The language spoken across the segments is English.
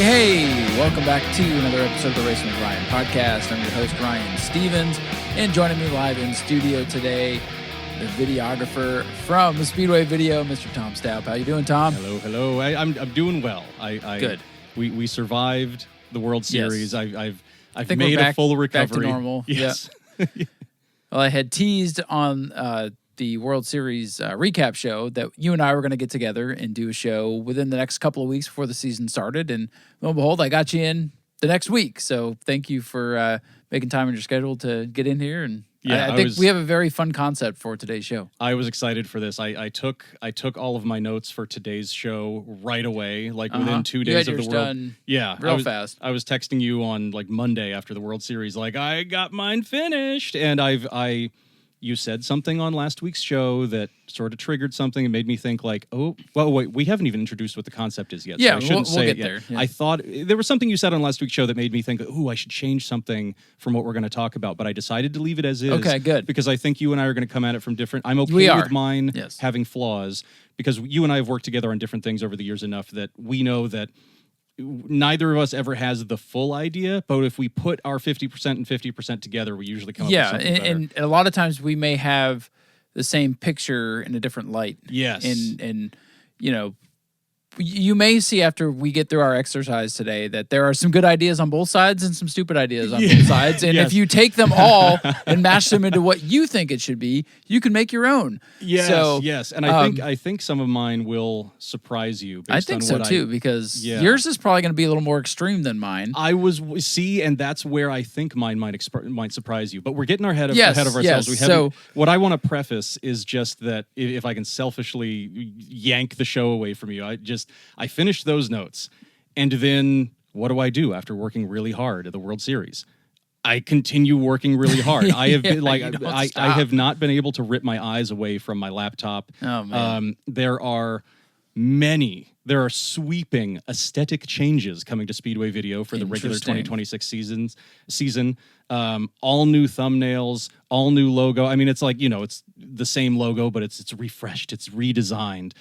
Hey, welcome back to another episode of the Racin with Ryan podcast. I'm your host, Ryan Stevens, and joining me live in studio today, the videographer from the Speedway Video, Mr. Tom Stoup. How you doing, Tom? Hello. I'm doing well. Good. We survived the World Series. Yes. I've made a full recovery. Back to normal. Yes. Yeah. Well, I had teased on the World Series recap show that you and I were going to get together and do a show within the next couple of weeks before the season started. And lo and behold, I got you in the next week. So thank you for making time in your schedule to get in here. And I think we have a very fun concept for today's show. I was excited for this. I took all of my notes for today's show right away, like within 2 days of the World. Done real fast. I was texting you on like Monday after the World Series, like I got mine finished, and you said something on last week's show that sort of triggered something and made me think like, oh, well, wait, we haven't even introduced what the concept is yet. Yeah, so I shouldn't say we'll it get yet. there. Yeah. I thought there was something you said on last week's show that made me think, I should change something from what we're going to talk about. But I decided to leave it as is. Okay, good. Because I think you and I are going to come at it from different. I'm okay with mine having flaws because you and I have worked together on different things over the years enough that we know that neither of us ever has the full idea, but if we put our 50% and 50% together, we usually come up with something better. And a lot of times we may have the same picture in a different light. Yes. And you know, you may see after we get through our exercise today that there are some good ideas on both sides and some stupid ideas on both sides. And if you take them all and mash them into what you think it should be, you can make your own. Yes. And I think some of mine will surprise you. I think so too, because yours is probably going to be a little more extreme than mine. And that's where I think mine might surprise you. But we're getting ahead of ourselves. Yes. What I want to preface is just that if I can selfishly yank the show away from you, I finished those notes, and then what do I do after working really hard at the World Series? I continue working really hard. I have been I have not been able to rip my eyes away from my laptop. Oh man. There are sweeping aesthetic changes coming to Speedway Video for the regular 2026 season. All new thumbnails, all new logo. I mean, it's like, it's the same logo, but it's refreshed, it's redesigned.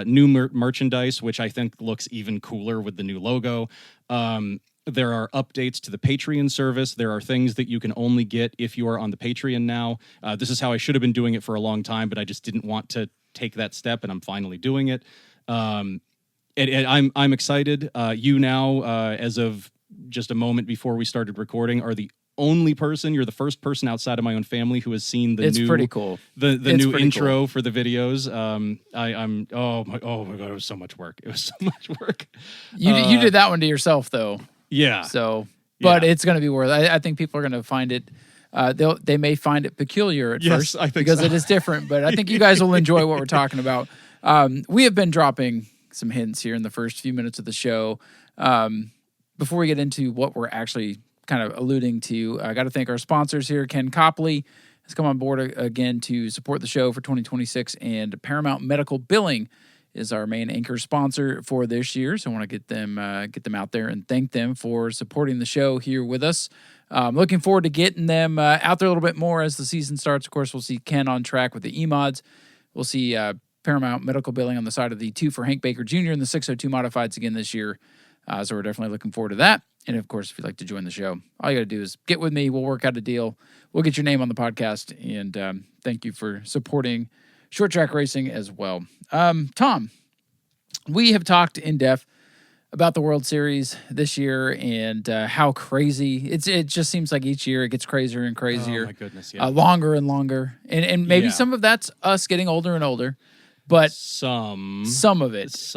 New merchandise, which I think looks even cooler with the new logo. There are updates to the Patreon service. There are things that you can only get if you are on the Patreon now. This is how I should have been doing it for a long time, but I just didn't want to take that step, and I'm finally doing it. And I'm excited. You now, as of just a moment before we started recording, are the only person. You're the first person outside of my own family who has seen the new. It's pretty cool. The new intro for the videos. Oh my god, it was so much work. You did that one to yourself though. Yeah. So, but it's going to be worth it. I think people are going to find it. They may find it peculiar at first, I think because it is different. But I think you guys will enjoy what we're talking about. We have been dropping some hints here in the first few minutes of the show. Before we get into what we're actually kind of alluding to, I got to thank our sponsors here. Ken Copley has come on board again to support the show for 2026, and Paramount Medical Billing is our main anchor sponsor for this year. So I want to get them out there and thank them for supporting the show here with us. Looking forward to getting them out there a little bit more as the season starts. Of course, we'll see Ken on track with the E-Mods. We'll see Paramount Medical Billing on the side of the 2 for Hank Baker Jr. and the 602 Modifieds again this year. So we're definitely looking forward to that. And of course, if you'd like to join the show, all you got to do is get with me. We'll work out a deal. We'll get your name on the podcast. And thank you for supporting Short Track Racing as well. Tom, we have talked in depth about the World Series this year and how crazy it just seems like each year it gets crazier and crazier. Oh my goodness, yeah. Longer and longer. And maybe some of that's us getting older and older, but some of it.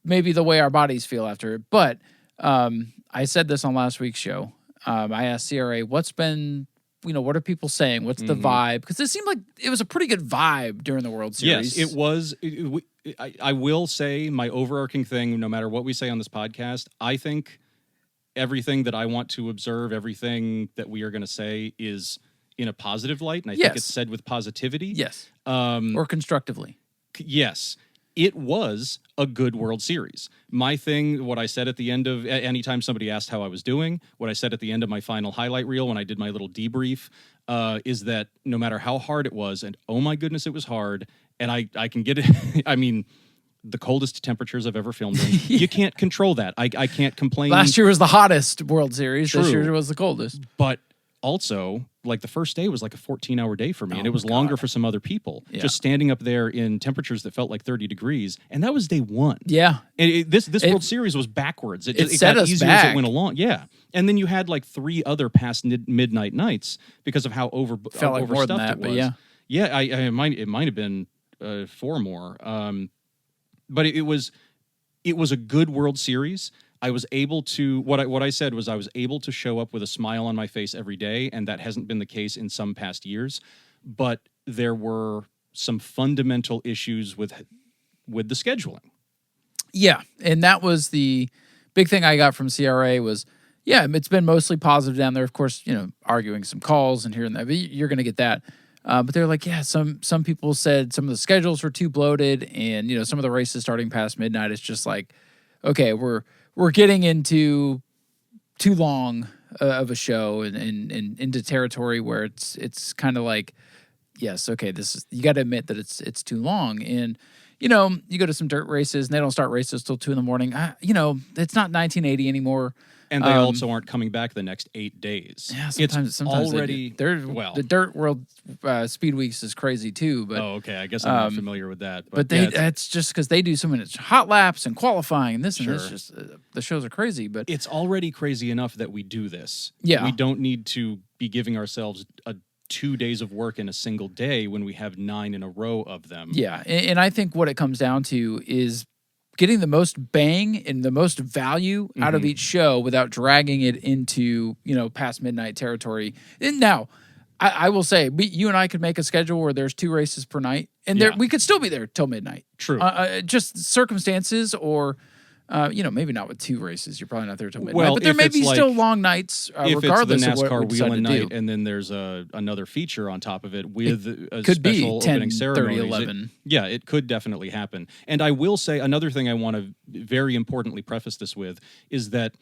Maybe the way our bodies feel after it. But I said this on last week's show. I asked CRA, what are people saying? What's the vibe? Because it seemed like it was a pretty good vibe during the World Series. Yes, it was. I will say my overarching thing, no matter what we say on this podcast, I think everything that I want to observe, everything that we are going to say is in a positive light. And I think it's said with positivity. Yes. Or constructively. Yes. It was a good World Series. My thing, what I said at the end of, anytime somebody asked how I was doing, what I said at the end of my final highlight reel when I did my little debrief, is that no matter how hard it was, and oh my goodness, it was hard, and I can get it, I mean, the coldest temperatures I've ever filmed in. You can't control that. I can't complain. Last year was the hottest World Series. True. This year was the coldest. But also, like the first day was like a 14-hour day for me, and it was longer for some other people. Yeah. Just standing up there in temperatures that felt like 30 degrees, and that was day one. Yeah, and this World Series was backwards. It set got us easier back as it went along. Yeah, and then you had like 3 other past midnight nights because of how felt like more than overstuffed that, it was. But yeah, it might have been 4 more, but it was a good World Series. I was able to, what I said was I was able to show up with a smile on my face every day, and that hasn't been the case in some past years. But there were some fundamental issues with the scheduling. Yeah, and that was the big thing I got from CRA was, yeah, it's been mostly positive down there. Of course, arguing some calls and here and there, but you're going to get that. But they're like, yeah, some people said some of the schedules were too bloated, and some of the races starting past midnight. It's just like, okay, we're getting into too long of a show and into territory where it's kind of like, yes, okay, you got to admit that it's too long. And you go to some dirt races and they don't start races till 2 a.m. It's not 1980 anymore. And they also aren't coming back the next 8 days. Yeah, sometimes already the Dirt World Speed Weeks is crazy too. But okay, I guess I'm not familiar with that. But it's just because they do so many hot laps and qualifying and this and this. Just the shows are crazy. But it's already crazy enough that we do this. Yeah, we don't need to be giving ourselves 2 days of work in a single day when we have 9 in a row of them. Yeah, and I think what it comes down to is getting the most bang and the most value out of each show without dragging it into, past midnight territory. And now, I will say, you and I could make a schedule where there's 2 races per night, and we could still be there till midnight. True. Just circumstances or... maybe not with 2 races. You're probably not there till midnight. Well, but there may be still long nights, regardless if it's the of what NASCAR we decide wheeling to night, do. And then there's another feature on top of it with a could special be 10, opening ceremony. 30, 11. Yeah, it could definitely happen. And I will say another thing I want to very importantly preface this with is that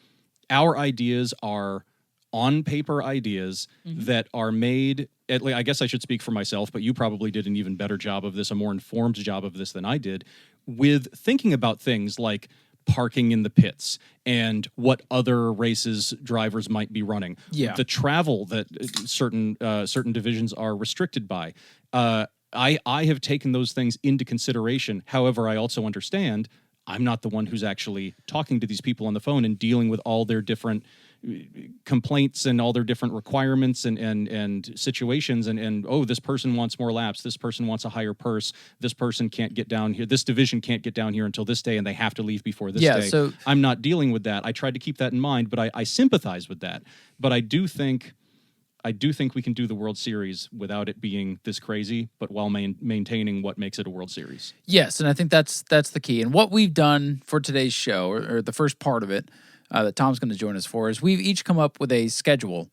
our ideas are on paper ideas that are made. I guess I should speak for myself, but you probably did an even better job of this, a more informed job of this than I did, with thinking about things like parking in the pits and what other races drivers might be running. Yeah. The travel that certain divisions are restricted by. I have taken those things into consideration. However, I also understand I'm not the one who's actually talking to these people on the phone and dealing with all their different complaints and all their different requirements and situations and this person wants more laps, this person wants a higher purse, this person can't get down here, this division can't get down here until this day and they have to leave before this day. So I'm not dealing with that. I tried to keep that in mind, but I sympathize with that. But I do think we can do the World Series without it being this crazy, but while maintaining what makes it a World Series. Yes, and I think that's the key. And what we've done for today's show, or the first part of it, that Tom's going to join us for, is we've each come up with a schedule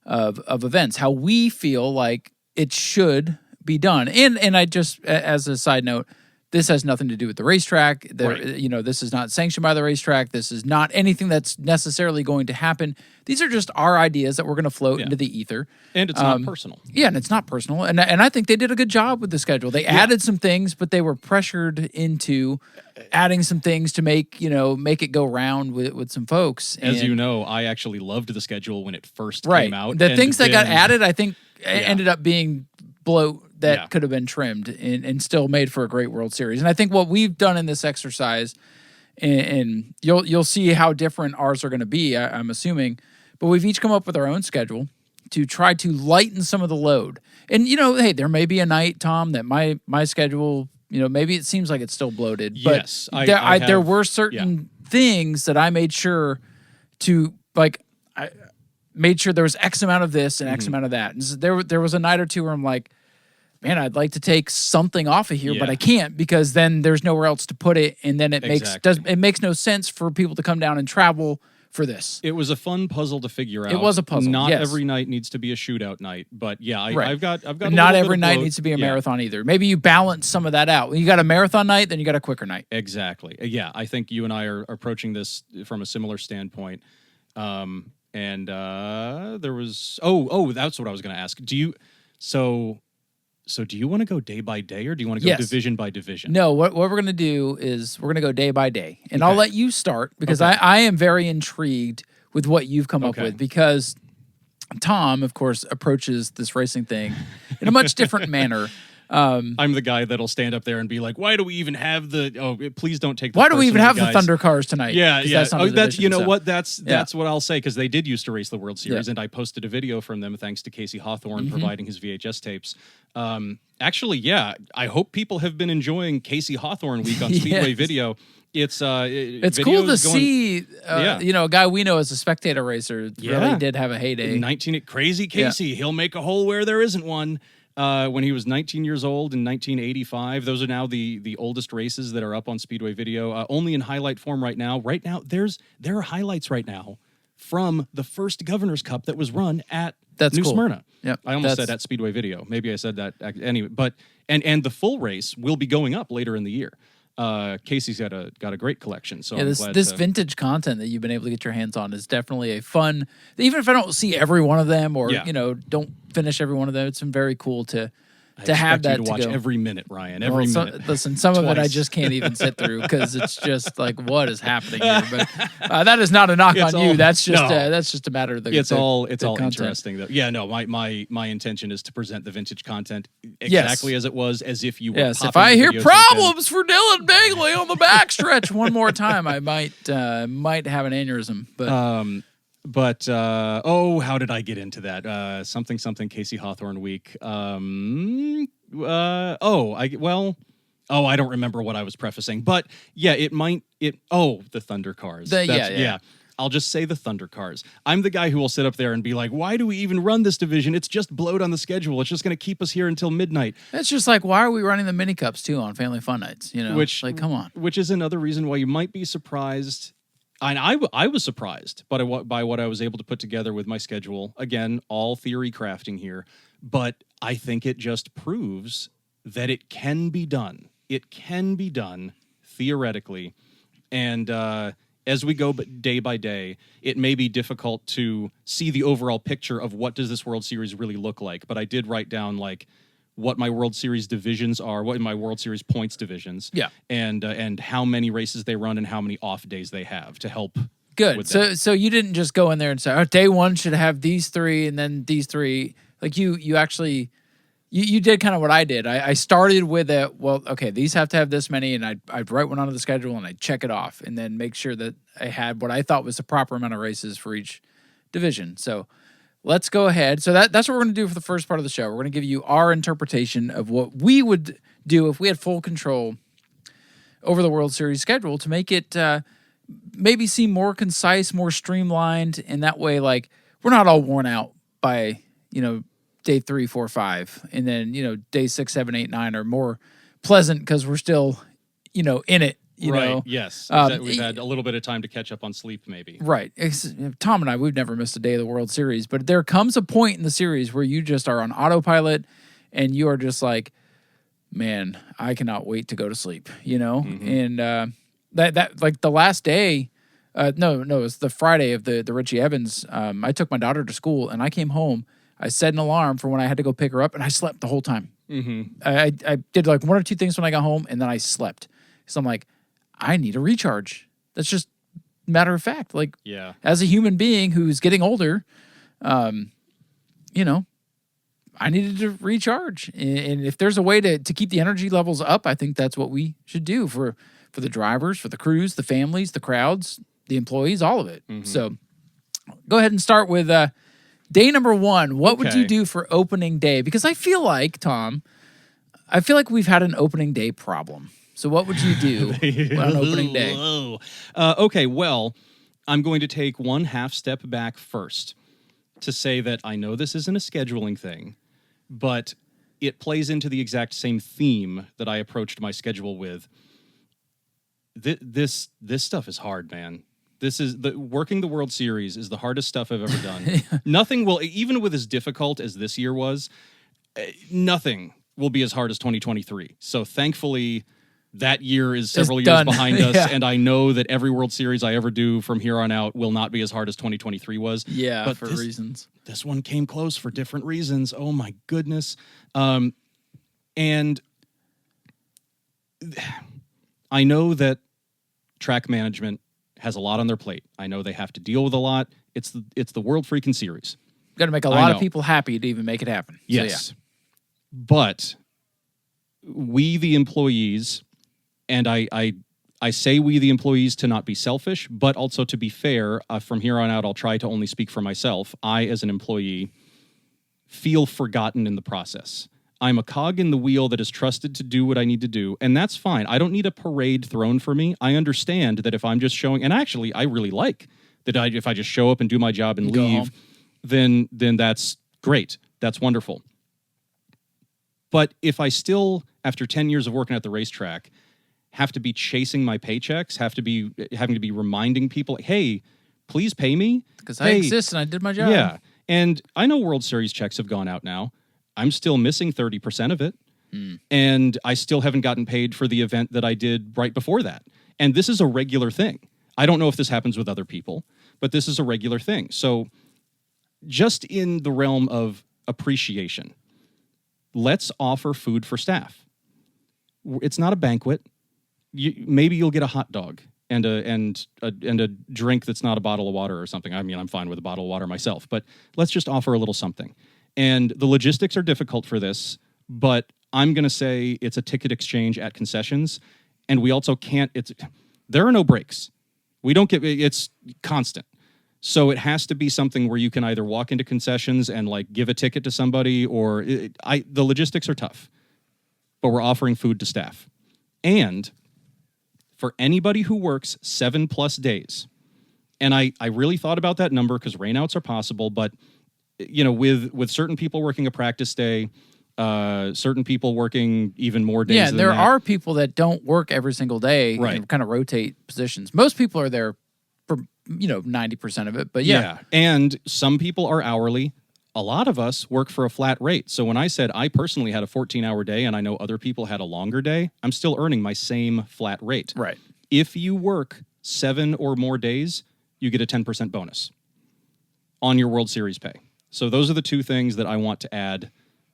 of events, how we feel like it should be done. And I just, as a side note, this has nothing to do with the racetrack. This is not sanctioned by the racetrack. This is not anything that's necessarily going to happen. These are just our ideas that we're going to float into the ether. And it's not personal. Yeah, and it's not personal. And I think they did a good job with the schedule. They added some things, but they were pressured into adding some things to make it go round with some folks. As you know, I actually loved the schedule when it first right. came out. The things that got added, I think, ended up being bloat that could have been trimmed and still made for a great World Series. And I think what we've done in this exercise, and you'll see how different ours are going to be, I'm assuming, but we've each come up with our own schedule to try to lighten some of the load. And, hey, there may be a night, Tom, that my schedule, maybe it seems like it's still bloated. But yes, there were certain things that I made sure to, like, I made sure there was X amount of this and X amount of that. And so there was a night or two where I'm like, man, I'd like to take something off of here, but I can't because then there's nowhere else to put it, and then it makes no sense for people to come down and travel for this. It was a fun puzzle to figure out. It was a puzzle. Not every night needs to be a shootout night, but I've got. Not every night needs to be a marathon either. Maybe you balance some of that out. When you got a marathon night, then you got a quicker night. Exactly. Yeah, I think you and I are approaching this from a similar standpoint. And there was that's what I was going to ask. So do you want to go day by day, or do you want to go Yes. division by division? No, what we're going to do is we're going to go day by day. And I'll let you start because I am very intrigued with what you've come up with, because Tom, of course, approaches this racing thing in a much different manner. I'm the guy that'll stand up there and be like, "Why do we even have the? Oh, please don't take. Why do we even have guys. the Thunder cars tonight?" Yeah, yeah. That's you know what? That's what I'll say, because they did used to race the World Series, and I posted a video from them thanks to Casey Hawthorne providing his VHS tapes. Actually, yeah, I hope people have been enjoying Casey Hawthorne week on Speedway Video. It's cool to see, you know, a guy we know as a spectator racer really did have a heyday. Crazy Casey, he'll make a hole where there isn't one. When he was 19 years old in 1985. Those are now the oldest races that are up on Speedway Video, only in highlight form right now. Right now, there are highlights right now from the first Governor's Cup that was run at New Smyrna. Yep. I almost said at Speedway Video. Maybe I said that anyway. But and the full race will be going up later in the year. Casey's got a great collection, so I'm glad this vintage content that you've been able to get your hands on is definitely a fun. Even if I don't see every one of them, or you know, don't finish every one of them, it's been very cool to have that to watch every minute, Ryan. Minute. Listen, some of it I just can't even sit through because it's just like, what is happening here? But that is not a knock on you. That's just a matter of the. It's all content. interesting though. Yeah, no, my intention is to present the vintage content exactly as it was, as if you were. Yes, if I hear problems for Dylan Bagley on the backstretch one more time, I might have an aneurysm. But how did I get into that? Something Casey Hawthorne week. I don't remember what I was prefacing, but yeah, the Thunder cars. Yeah. I'll just say the Thunder cars. I'm the guy who will sit up there and be like, why do we even run this division? It's just bloat on the schedule. It's just going to keep us here until midnight. It's just like, why are we running the mini cups too on Family Fun Nights? You know, come on. Which is another reason why you might be surprised. And I was surprised by what I was able to put together with my schedule. Again, all theory crafting here. But I think it just proves that it can be done. It can be done, theoretically. And as we go day by day, it may be difficult to see the overall picture of what does this World Series really look like. But I did write down, like, what my World Series divisions are, what my World Series points divisions, and how many races they run and how many off days they have to help. Good. So you didn't just go in there and say, "Oh, day one should have these three and then these three." Like you actually you did kind of what I did. I started with these have to have this many, and I'd write one onto the schedule and I'd check it off, and then make sure that I had what I thought was the proper amount of races for each division. So. Let's go ahead. So that's what we're going to do for the first part of the show. We're going to give you our interpretation of what we would do if we had full control over the World Series schedule to make it maybe seem more concise, more streamlined, and that way, like, we're not all worn out by, day 3, 4, 5, and then, day 6, 7, 8, 9 are more pleasant because we're still, in it. You know, yes. We've had a little bit of time to catch up on sleep, maybe. Right. Tom and I, we've never missed a day of the World Series, but there comes a point in the series where you just are on autopilot and you are just like, man, I cannot wait to go to sleep, And that like the last day, it's the Friday of the Richie Evans. I took my daughter to school and I came home. I set an alarm for when I had to go pick her up, and I slept the whole time. Mm-hmm. I did like one or two things when I got home, and then I slept. So I'm like, I need a recharge. That's just matter of fact. Like, as a human being who's getting older, I needed to recharge. And if there's a way to keep the energy levels up, I think that's what we should do for the drivers, for the crews, the families, the crowds, the employees, all of it. Mm-hmm. So go ahead and start with day number 1. What would you do for opening day? Because I feel like, Tom, we've had an opening day problem. So what would you do on opening day? Well, I'm going to take one half step back first to say that I know this isn't a scheduling thing, but it plays into the exact same theme that I approached my schedule with. This stuff is hard, man. Working the World Series is the hardest stuff I've ever done. Nothing will, even with as difficult as this year was, nothing will be as hard as 2023. So thankfully, that year is several years behind us, and I know that every World Series I ever do from here on out will not be as hard as 2023 was. Yeah, but for reasons. This one came close for different reasons. Oh, my goodness. And I know that track management has a lot on their plate. I know they have to deal with a lot. It's the World Freaking Series. Got to make a lot of people happy to even make it happen. Yes. So, yeah. But we, the employees, and I say we, the employees, to not be selfish, but also to be fair. From here on out, I'll try to only speak for myself. I, as an employee, feel forgotten in the process. I'm a cog in the wheel that is trusted to do what I need to do, and that's fine. I don't need a parade thrown for me. I understand that if I'm just showing, and actually, I really like that if I just show up and do my job and leave, then that's great. That's wonderful. But if I still, after 10 years of working at the racetrack, have to be chasing my paychecks, having to be reminding people, hey, please pay me. Because I exist and I did my job. Yeah. And I know World Series checks have gone out now. I'm still missing 30% of it. And I still haven't gotten paid for the event that I did right before that. And this is a regular thing. I don't know if this happens with other people, but this is a regular thing. So just in the realm of appreciation, let's offer food for staff. It's not a banquet. Maybe you'll get a hot dog and a drink that's not a bottle of water or something. I mean, I'm fine with a bottle of water myself, but let's just offer a little something. And the logistics are difficult for this, but I'm going to say it's a ticket exchange at concessions, and we also can't. There are no breaks. We don't get. It's constant. So it has to be something where you can either walk into concessions and like give a ticket to somebody, or the logistics are tough, but we're offering food to staff. And for anybody who works 7+ days, and I really thought about that number because rainouts are possible, but with certain people working a practice day, certain people working even more days. Yeah, than there that. are people that don't work every single day, right? And kind of rotate positions. Most people are there for 90% of it, but yeah. And some people are hourly. A lot of us work for a flat rate. So when I said I personally had a 14-hour day and I know other people had a longer day, I'm still earning my same flat rate. Right. If you work 7 or more days, you get a 10% bonus on your World Series pay. So those are the two things that I want to add.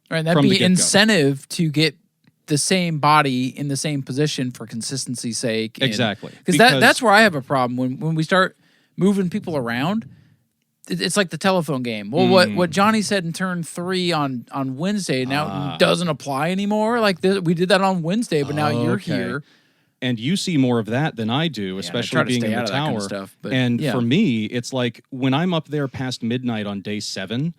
Right, that'd be incentive to get the same body in the same position for consistency's sake. Exactly. Because that's where I have a problem when we start moving people around. It's like the telephone game. Well, what Johnny said in turn 3 on Wednesday now doesn't apply anymore. Like we did that on Wednesday, but now you're here. And you see more of that than I do, especially being in the tower. Kind of stuff, but, for me, it's like when I'm up there past midnight on day 7,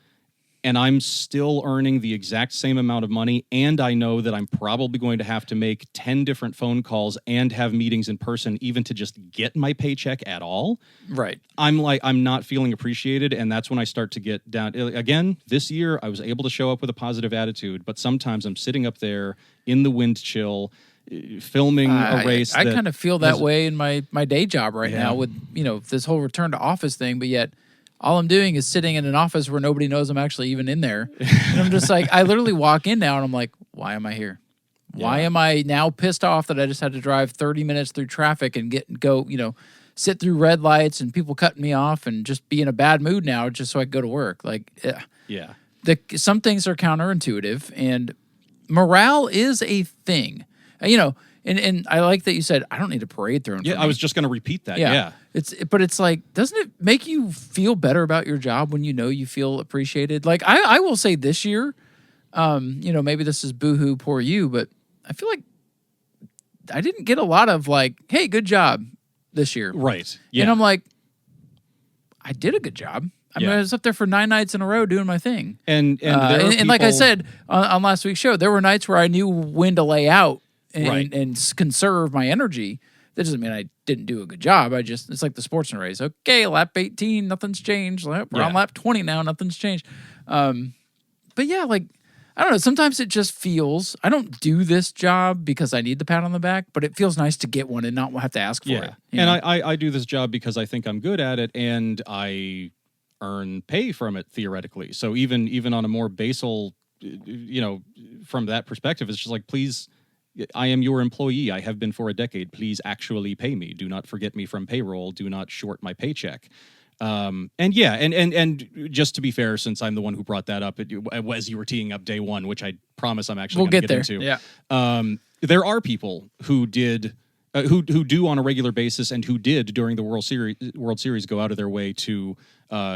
and I'm still earning the exact same amount of money, and I know that I'm probably going to have to make 10 different phone calls and have meetings in person even to just get my paycheck at all. Right. I'm not feeling appreciated, and that's when I start to get down. Again, this year, I was able to show up with a positive attitude, but sometimes I'm sitting up there in the wind chill, filming a race. I kind of feel that way in my day job right now with, this whole return to office thing, but yet all I'm doing is sitting in an office where nobody knows I'm actually even in there. And I'm just like, I literally walk in now and I'm like, why am I here? Why am I now pissed off that I just had to drive 30 minutes through traffic and go, sit through red lights and people cutting me off and just be in a bad mood now just so I can go to work? Like, some things are counterintuitive, and morale is a thing. And I like that you said, I don't need a parade thrown. Yeah, I was just going to repeat that. Yeah. But it's like, doesn't it make you feel better about your job when you feel appreciated? Like, I will say this year, maybe this is boohoo, poor you, but I feel like I didn't get a lot of like, hey, good job this year. Right. Yeah. And I'm like, I did a good job. I was up there for 9 nights in a row doing my thing. And like I said on last week's show, there were nights where I knew when to lay out and conserve my energy. That doesn't mean I didn't do a good job. It's like the sportsman race. Okay, lap 18, nothing's changed. We're on lap 20 now, nothing's changed. But yeah, like, I don't know. Sometimes it just feels, I don't do this job because I need the pat on the back, but it feels nice to get one and not have to ask for it. And I do this job because I think I'm good at it, and I earn pay from it theoretically. So even on a more basal, from that perspective, it's just like, please, I am your employee. I have been for a decade. Please actually pay me. Do not forget me from payroll. Do not short my paycheck. And yeah, and just to be fair, since I'm the one who brought that up, as you were teeing up day one, which I promise I'm actually going to get into. Yeah. There are people who did, who do on a regular basis, and who did during the World Series go out of their way to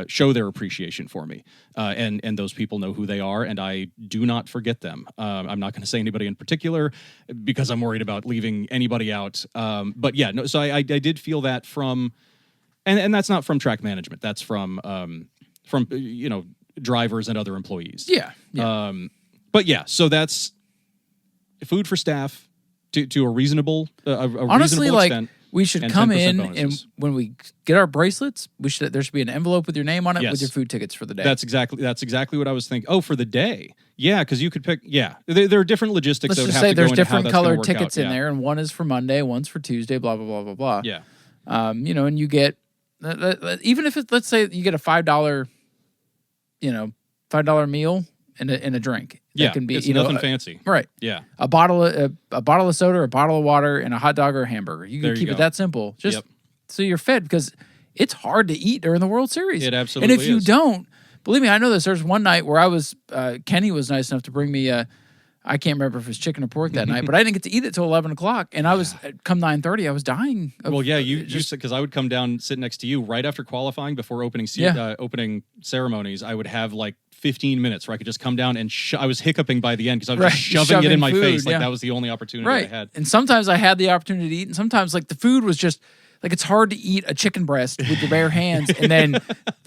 show their appreciation for me. And those people know who they are, and I do not forget them. I'm not going to say anybody in particular because I'm worried about leaving anybody out. But yeah, no. So I did feel that from. And that's not from track management. That's from drivers and other employees. Yeah. But yeah, so that's food for staff to a reasonable honestly, reasonable extent. We should come in and when we get our bracelets, there should be an envelope with your name on it with your food tickets for the day. That's exactly what I was thinking. Oh, for the day. Yeah, because you could pick. Yeah, there are different logistics. Let's just say there's different colored tickets in there, and one is for Monday, one's for Tuesday. Blah blah blah blah blah. Yeah. And you get. Even if let's say you get a $5 meal and a drink. Yeah, that can be it's nothing fancy, right? Yeah, a bottle of soda, or a bottle of water, and a hot dog or a hamburger. You can keep it that simple, just so you're fed, because it's hard to eat during the World Series. It absolutely is. And if you don't, believe me, I know this. There's one night where I was Kenny was nice enough to bring me I can't remember if it was chicken or pork that night, but I didn't get to eat it till 11 o'clock, and I was come 9:30, I was dying. You said, because I would come down, sit next to you right after qualifying, before opening ceremonies. I would have like 15 minutes where I could just come down and I was hiccuping by the end because I was just shoving it in my face, like that was the only opportunity I had. And sometimes I had the opportunity to eat, and sometimes like the food was just like, it's hard to eat a chicken breast with your bare hands and then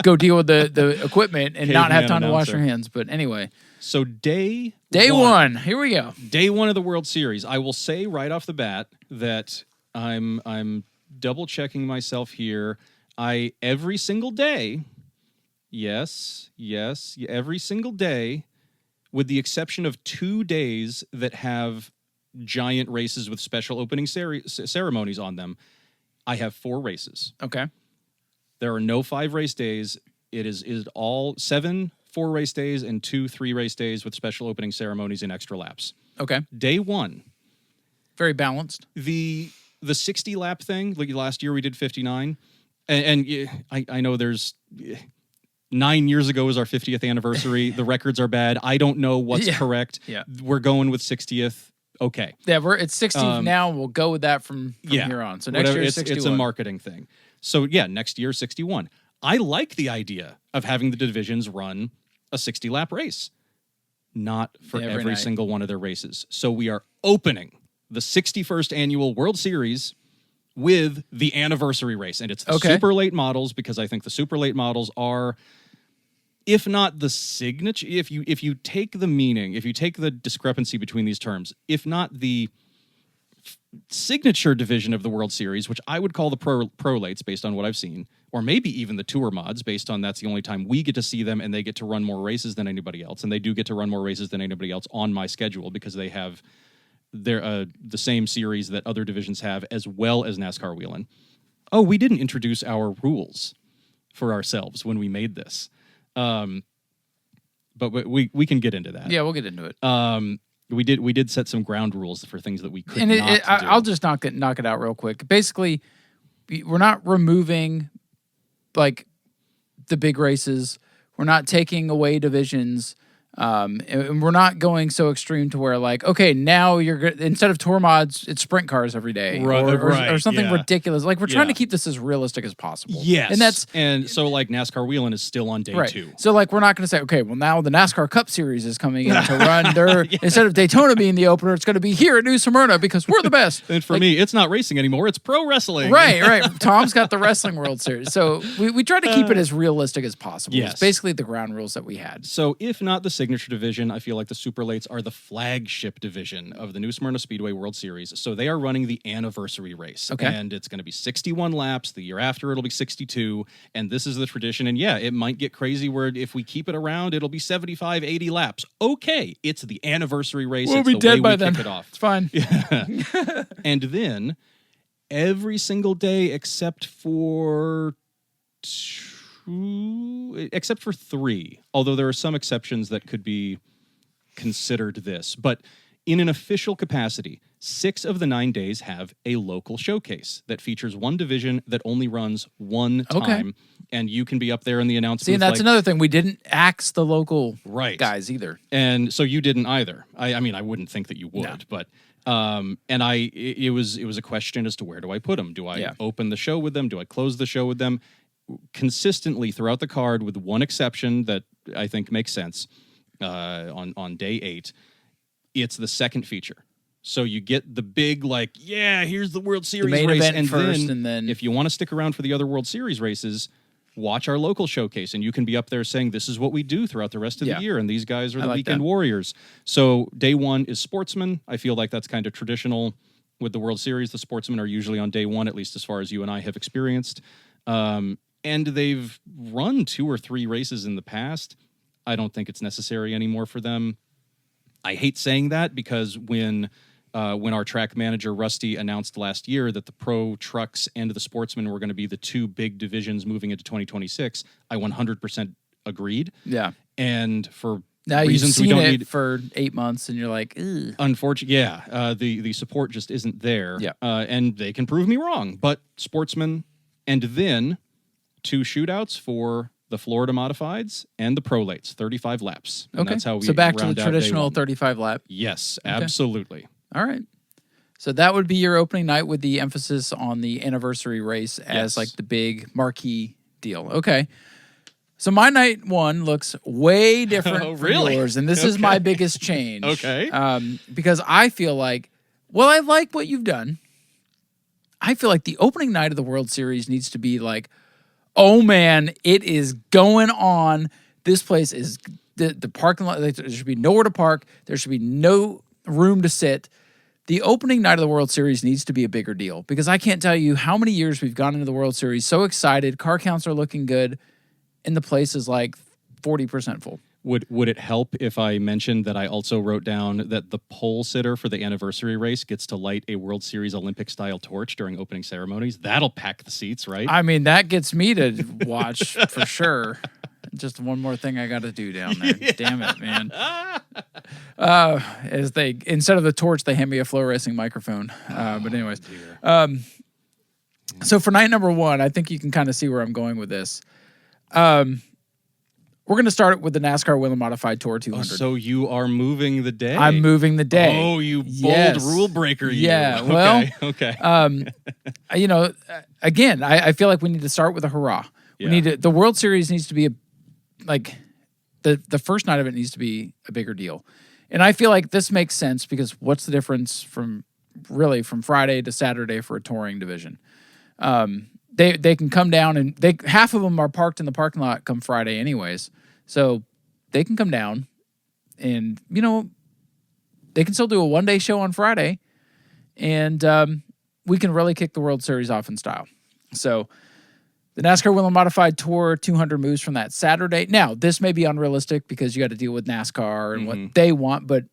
go deal with the equipment and not have time to wash your hands. But anyway. So day one, here we go. Day one of the World Series. I will say right off the bat that I'm double checking myself here. Every single day, yes, every single day, with the exception of 2 days that have giant races with special opening ceremonies on them, I have 4 races. Okay. There are no 5 race days. It is all 7 4-race days and 2 3-race days with special opening ceremonies and extra laps. Okay. Day one. Very balanced. The 60 lap thing, like last year we did 59. And I know there's 9 years ago was our 50th anniversary. The records are bad. I don't know what's correct. Yeah. We're going with 60th. Okay. Yeah, it's 60 now. We'll go with that from here on. So next year is 61. It's a marketing thing. So yeah, next year 61. I like the idea of having the divisions run a 60 lap race. Not for every single one of their races. So we are opening the 61st annual World Series with the anniversary race. And it's the super late models, because I think the super late models are, if not the signature, if you take the meaning, if you take the discrepancy between these terms, if not the signature division of the World Series, which I would call the pro lates based on what I've seen, or maybe even the tour mods based on that's the only time we get to see them, and they get to run more races than anybody else, and they do get to run more races than anybody else on my schedule because they have the same series that other divisions have, as well as NASCAR wheeling. Oh, we didn't introduce our rules for ourselves when we made this. But we can get into that. Yeah, we'll get into it. We did set some ground rules for things that we could not do. I'll just knock it out real quick. Basically, we're not removing like the big races. We're not taking away divisions. And we're not going so extreme to where, like, okay, now instead of tour mods, it's sprint cars every day, or something ridiculous. Like, we're trying to keep this as realistic as possible. Yes, and so like NASCAR wheeling is still on day 2. So like, we're not going to say, okay, well now the NASCAR Cup Series is coming in to run their instead of Daytona being the opener, it's going to be here at New Smyrna because we're the best. And for me, it's not racing anymore; it's pro wrestling. Right. Tom's got the Wrestling World Series, so we try to keep it as realistic as possible. Yes. It's basically the ground rules that we had. So if not the signature division, I feel like the super lates are the flagship division of the New Smyrna Speedway World Series. So they are running the anniversary race. Okay. And it's going to be 61 laps. The year after, it'll be 62. And this is the tradition. And yeah, it might get crazy where if we keep it around, it'll be 75, 80 laps. Okay. It's the anniversary race. We'll it's be the dead way by we then. kick it off. It's fine. Yeah. And then every single day except for 3, although there are some exceptions that could be considered this, but in an official capacity, 6 of the 9 days have a local showcase that features one division that only runs one time and you can be up there in the announcement. See, and that's another thing. We didn't axe the local right. guys either. And so you didn't either. I mean, I wouldn't think that you would, but it was a question as to where do I put them? Do I open the show with them? Do I close the show with them? Consistently throughout the card, with one exception that I think makes sense, on day 8, it's the second feature. So you get the big, like, here's the World Series main race, event first, and then if you want to stick around for the other World Series races, watch our local showcase, and you can be up there saying, this is what we do throughout the rest of the year, and these guys are the weekend warriors. So day 1 is Sportsman. I feel like that's kind of traditional with the World Series. The Sportsmen are usually on day 1, at least as far as you and I have experienced. And they've run 2 or 3 races in the past. I don't think it's necessary anymore for them. I hate saying that because when our track manager, Rusty, announced last year that the Pro Trucks and the Sportsmen were going to be the 2 big divisions moving into 2026, I 100% agreed. Yeah. And for now reasons you've seen we don't it need for 8 months, and you're like, ugh. Unfortunately, the support just isn't there. Yeah. And they can prove me wrong. But Sportsmen, and then 2 shootouts for the Florida Modifieds and the Prolates, 35 laps. And that's how we so back to the round out traditional day 1. 35 lap. Yes, absolutely. All right. So that would be your opening night with the emphasis on the anniversary race as like the big marquee deal. Okay. So my night 1 looks way different from yours, and this is my biggest change. Okay. Because I feel like, well, I like what you've done. I feel like the opening night of the World Series needs to be like, oh man, it is going on. This place is the parking lot. There should be nowhere to park. There should be no room to sit. The opening night of the World Series needs to be a bigger deal, because I can't tell you how many years we've gone into the World Series so excited, car counts are looking good, and the place is like 40% full. Would it help if I mentioned that I also wrote down that the pole sitter for the anniversary race gets to light a World Series Olympic-style torch during opening ceremonies? That'll pack the seats, right? I mean, that gets me to watch for sure. Just one more thing I got to do down there. Damn it, man. As they, instead of the torch, they hand me a Flow Racing microphone. But anyways. So for night number 1, I think you can kind of see where I'm going with this. We're going to start with the NASCAR Whelen Modified Tour 200. So you are moving the day. I'm moving the day. Oh, you bold rule breaker. Yeah, you. well, okay. You know, again, I feel like we need to start with a hurrah. We need to, the World Series needs to be the first night of it needs to be a bigger deal. And I feel like this makes sense, because what's the difference from Friday to Saturday for a touring division? They can come down, and half of them are parked in the parking lot come Friday anyways. So they can come down, and, you know, they can still do a one-day show on Friday, and we can really kick the World Series off in style. So the NASCAR Whelen Modified Tour 200 moves from that Saturday. Now, this may be unrealistic because you got to deal with NASCAR and what they want, but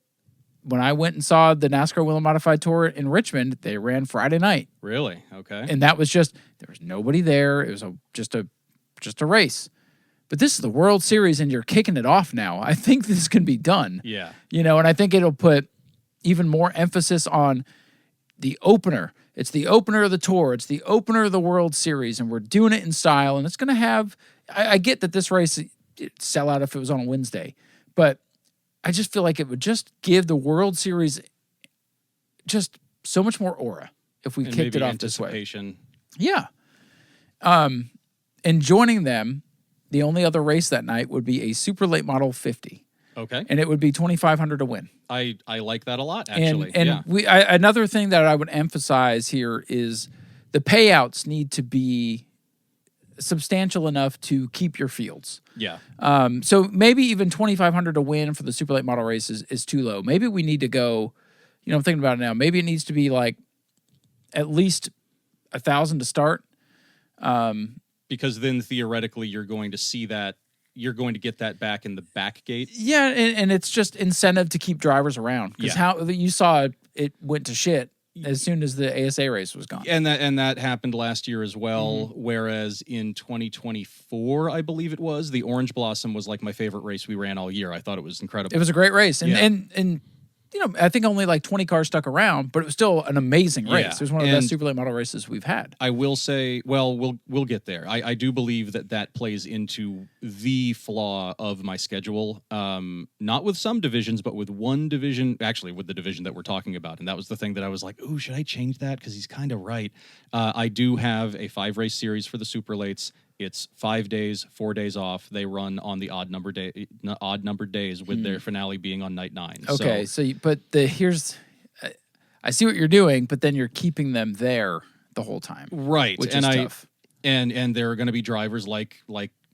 when I went and saw the NASCAR Whelen Modified Tour in Richmond, they ran Friday night. Really? Okay. And that was just, there was nobody there. It was just a race. But this is the World Series, and you're kicking it off now. I think this can be done. Yeah. You know, and I think it'll put even more emphasis on the opener. It's the opener of the tour. It's the opener of the World Series, and we're doing it in style. And it's going to have, I get that this race it'd sell out if it was on a Wednesday, but I just feel like it would just give the World Series just so much more aura if we kicked it off this way. Yeah. And joining them, the only other race that night would be a Super Late Model 50. Okay. And it would be $2,500 to win. I like that a lot, actually. And another thing that I would emphasize here is the payouts need to be substantial enough to keep your fields. Yeah. So maybe even $2,500 to win for the Super Late Model race is too low. Maybe we need to go, you know, I'm thinking about it now. Maybe it needs to be like at least $1,000 to start. Because then theoretically you're going to see that, you're going to get that back in the back gate. Yeah, and it's just incentive to keep drivers around. Because how you saw it went to shit as soon as the ASA race was gone. And that happened last year as well, whereas in 2024, I believe it was, the Orange Blossom was like my favorite race we ran all year. I thought it was incredible. It was a great race. And I think only like 20 cars stuck around, but it was still an amazing race. Yeah. It was one of the best super late model races we've had. I will say, well, we'll get there. I do believe that plays into the flaw of my schedule. Not with some divisions, but with one division, actually with the division that we're talking about. And that was the thing that I was like, ooh, should I change that? Because he's kind of right. I do have a 5-race series for the super lates. It's 5 days, 4 days off. They run on the odd numbered days, with their finale being on night 9. Okay, I see what you're doing, but then you're keeping them there the whole time, right? Which is tough. And there are going to be drivers like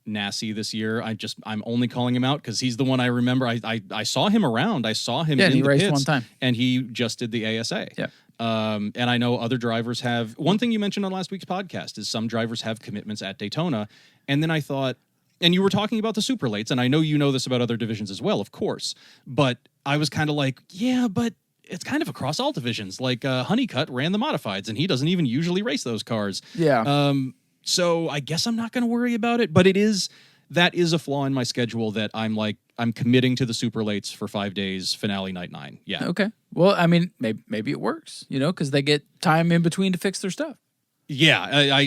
Nassi this year. I'm only calling him out because he's the one I remember. I saw him around. I saw him in he the raced pits, one time, and he just did the ASA. Yeah. And I know other drivers have. One thing you mentioned on last week's podcast is some drivers have commitments at Daytona. And then I thought, and you were talking about the super lates, and I know you know this about other divisions as well, of course. But I was kind of like, yeah, but it's kind of across all divisions. Like Honeycutt ran the modifieds, and he doesn't even usually race those cars. Yeah. So I guess I'm not going to worry about it. But that is a flaw in my schedule that I'm committing to the super lates for 5 days, finale night 9. Yeah. Okay. Well, I mean, maybe it works, because they get time in between to fix their stuff. Yeah,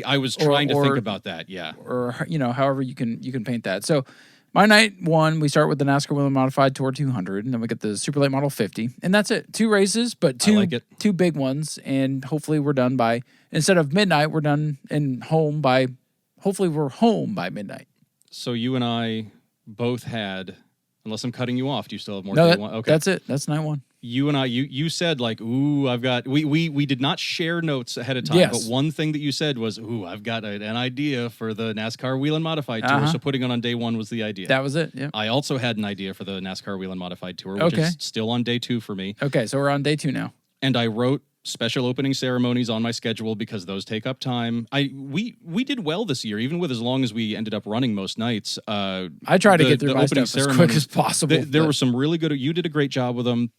I was trying to think about that. Yeah. Or however you can paint that. So my night 1, we start with the NASCAR Whelen Modified Tour 200, and then we get the Super Late Model 50, and that's it. 2 races, but two big ones, and hopefully we're done by, instead of midnight, we're done and hopefully we're home by midnight. So you and I both had, unless I'm cutting you off, do you still have more? No, okay. That's it. That's night 1. You and I, you said like, ooh, I've got. We did not share notes ahead of time, yes. but one thing that you said was, ooh, I've got an idea for the NASCAR Whelen Modified Tour. So putting it on day 1 was the idea. That was it. Yeah. I also had an idea for the NASCAR Whelen Modified Tour, which is still on day 2 for me. Okay, so we're on day 2 now. And I wrote special opening ceremonies on my schedule because those take up time. We did well this year, even with as long as we ended up running most nights. I try to get through my stuff as quick as possible. There were some really good. You did a great job with them.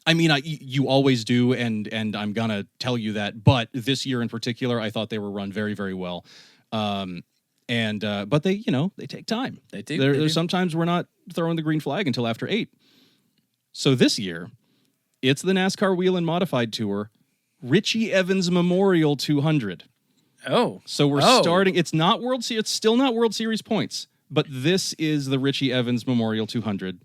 I mean, you always do, and I'm gonna tell you that. But this year in particular, I thought they were run very, very well. But they take time. They do. There's sometimes we're not throwing the green flag until after 8. So this year, it's the NASCAR Whelen Modified Tour, Richie Evans Memorial 200. Oh, so we're starting. It's not World Series. It's still not World Series points, but this is the Richie Evans Memorial 200.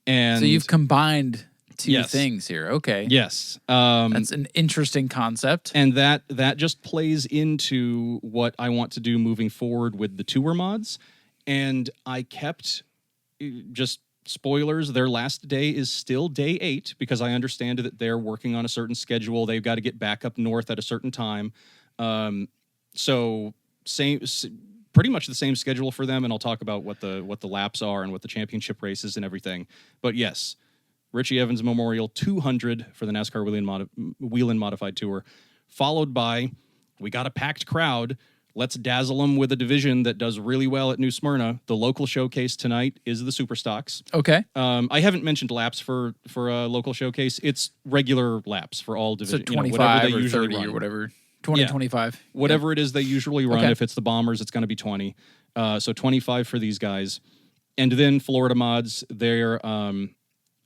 And so you've combined 2 things here. Okay. Yes. That's an interesting concept. And that just plays into what I want to do moving forward with the tour mods. And I kept, just spoilers, their last day is still day 8 because I understand that they're working on a certain schedule. They've got to get back up north at a certain time. So pretty much the same schedule for them. And I'll talk about what the laps are and what the championship races and everything. But yes, Richie Evans Memorial 200 for the NASCAR Whelen Modified Tour, followed by, we got a packed crowd. Let's dazzle them with a division that does really well at New Smyrna. The local showcase tonight is the Super Stocks. Okay. I haven't mentioned laps for a local showcase. It's regular laps for all divisions. So 25 or 30 or whatever. 20, 25. Whatever it is they usually run. Okay. If it's the Bombers, it's going to be 20. So 25 for these guys. And then Florida mods, they're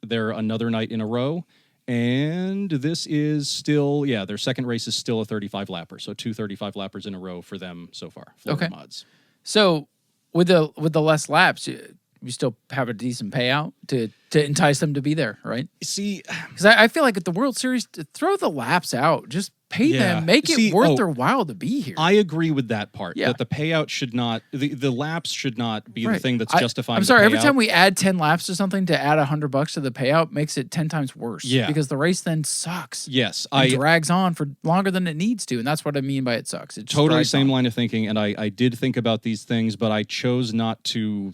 another night in a row. And this is still, their second race is still a 35-lapper. So 2 35-lappers in a row for them so far, Florida mods. So with the less laps, you still have a decent payout to entice them to be there, right? See, because I feel like at the World Series, throw the laps out. Just pay them. Make it worth their while to be here. I agree with that part. Yeah. That the payout should not, the laps should not be the thing that's justifying I'm sorry, every time we add 10 laps to something, to add $100 to the payout makes it 10 times worse. Yeah. Because the race then sucks. Yes. It drags on for longer than it needs to. And that's what I mean by it sucks. It just totally same line of thinking. And I did think about these things, but I chose not to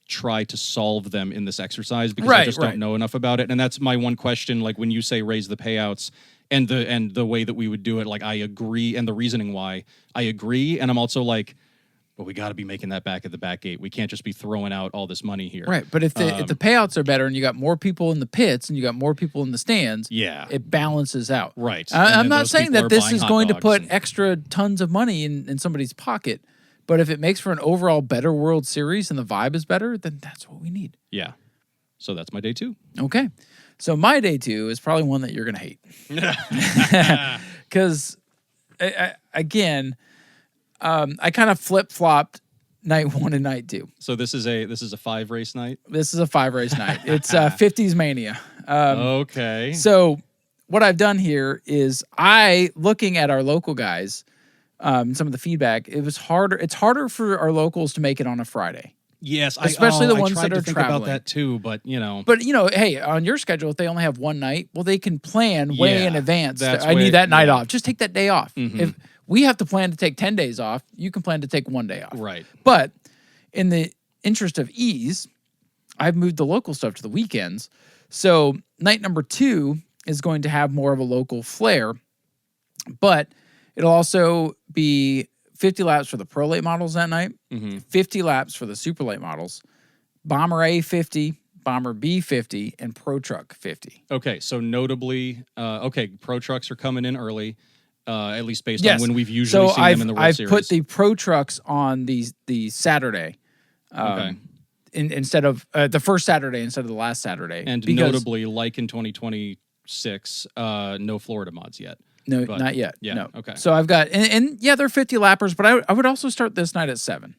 try to solve them in this exercise because I just don't know enough about it. And that's my one question. Like when you say raise the payouts and the way that we would do it, like I agree, and the reasoning why I agree. And I'm also like, but we got to be making that back at the back gate. We can't just be throwing out all this money here. Right. But if the payouts are better and you got more people in the pits and you got more people in the stands, it balances out. Right. I'm not saying that this is going to put extra tons of money in somebody's pocket. But if it makes for an overall better World Series and the vibe is better, then that's what we need. Yeah. So that's my day 2. Okay. So my day 2 is probably one that you're going to hate. Because, again, I kind of flip-flopped night 1 and night 2. So this is a 5-race night? This is a 5-race night. It's 50s Mania. Okay. So what I've done here is looking at our local guys, some of the feedback, it's harder for our locals to make it on a Friday. Yes, especially the ones I tried that to are think traveling. about that too, but you know. But hey, on your schedule, if they only have one night, well, they can plan way in advance. I need that night off. Just take that day off. If we have to plan to take 10 days off, you can plan to take 1 day off. Right. But in the interest of ease, I've moved the local stuff to the weekends. So night number 2 is going to have more of a local flair, but it'll also be 50 laps for the pro late models that night, 50 laps for the super late models, Bomber A 50, Bomber B 50, and Pro Truck 50. Okay, so notably, Pro Trucks are coming in early, at least based on when we've usually seen them in the World Series. I've put the Pro Trucks on the Saturday, instead of the first Saturday instead of the last Saturday. And notably, like in 2026, no Florida mods yet. No, not yet. Yeah. No. Okay. So I've got, and they're 50 lappers, but I would also start this night at 7.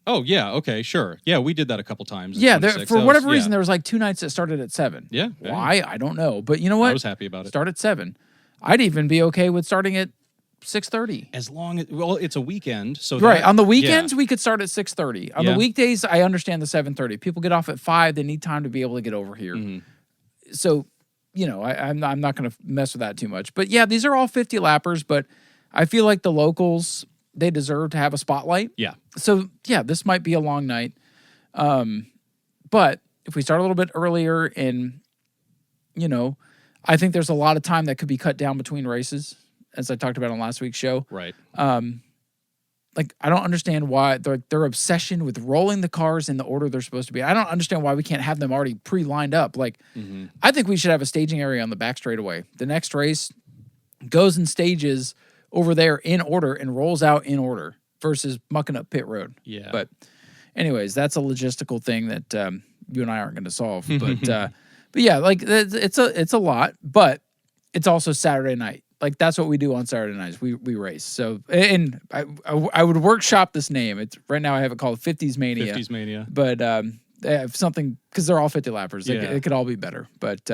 Oh, yeah. Okay, sure. Yeah, we did that a couple times. Yeah, for whatever reason, there was like 2 nights that started at 7. Yeah. Why? I don't know. But you know what? I was happy about it. Start at 7. I'd even be okay with starting at 6:30. As long as, it's a weekend. So right. On the weekends, we could start at 6:30. On the Yeah. weekdays, I understand the 7:30. People get off at 5. They need time to be able to get over here. So, I'm not going to mess with that too much. But yeah, these are all 50 lappers, but I feel like the locals, they deserve to have a spotlight. Yeah. So yeah, this might be a long night. But if we start a little bit earlier and, I think there's a lot of time that could be cut down between races, as I talked about on last week's show. Right. I don't understand why their obsession with rolling the cars in the order they're supposed to be. I don't understand why we can't have them already pre-lined up. I think we should have a staging area on the back straightaway. The next race goes in stages over there in order and rolls out in order versus mucking up pit road. Yeah. But anyways, that's a logistical thing that you and I aren't going to solve. But yeah, it's a lot, but it's also Saturday night. That's what we do on Saturday nights. We race. So, and I would workshop this name. It's right now I have it called 50s Mania. 50s Mania. But they have something because they're all 50 lappers. Yeah. It could all be better. But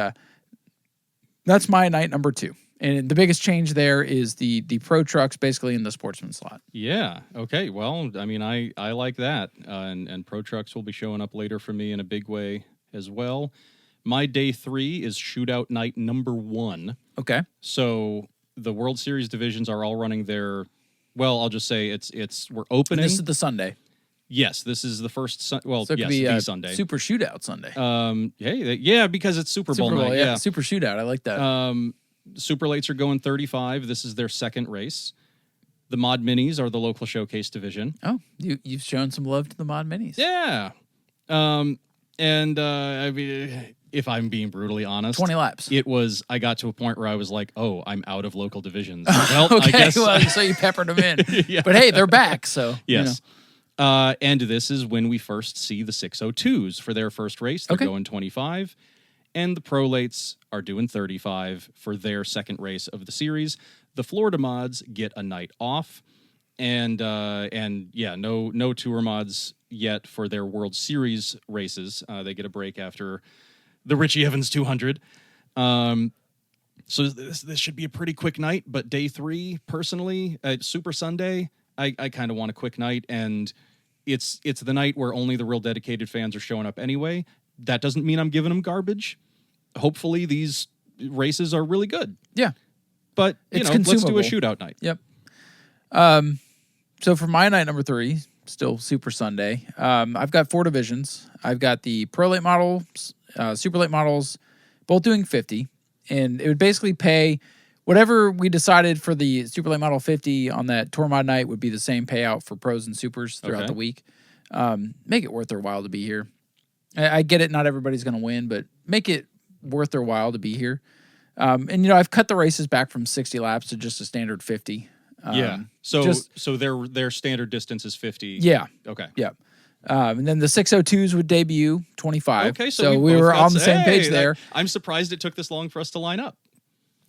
that's my night number 2. And the biggest change there is the Pro Trucks basically in the sportsman slot. Yeah. Okay. Well, I mean, I like that. And Pro Trucks will be showing up later for me in a big way as well. My day 3 is shootout night number 1. Okay. So the World Series divisions are all running their, I'll just say we're opening. And this is the Sunday. Yes, this is the first, So it could be the Sunday. Super Shootout Sunday. Because it's Super Bowl night. Yeah. Super Shootout. I like that. Super Lates are going 35. This is their second race. The Mod Minis are the local showcase division. Oh, you've shown some love to the Mod Minis. Yeah. I mean, if I'm being brutally honest, 20 laps. I got to a point where I was like, oh, I'm out of local divisions. Well, okay, I guess. So you peppered them in. Yeah. But hey, they're back, so. Yes. And this is when we first see the 602s for their first race. They're going 25. And the Pro Lates are doing 35 for their second race of the series. The Florida mods get a night off. And no tour mods yet for their World Series races. They get a break after the Richie Evans 200. So this should be a pretty quick night. But day 3, personally, Super Sunday, I kind of want a quick night. And it's the night where only the real dedicated fans are showing up anyway. That doesn't mean I'm giving them garbage. Hopefully these races are really good. Yeah. But, let's do a shootout night. Yep. So for my night number 3, still Super Sunday, I've got 4 divisions. I've got the Pro Late models, Super Late models, both doing 50. And it would basically pay whatever we decided for the Super Late Model 50 on that Tour Mod night would be the same payout for pros and supers throughout the week. Make it worth their while to be here. I get it. Not everybody's going to win, but make it worth their while to be here. And, I've cut the races back from 60 laps to just a standard 50. So their standard distance is 50. Yeah. Okay. Yeah. And then the 602s would debut 25. Okay, so we both were got on the same page there. I'm surprised it took this long for us to line up.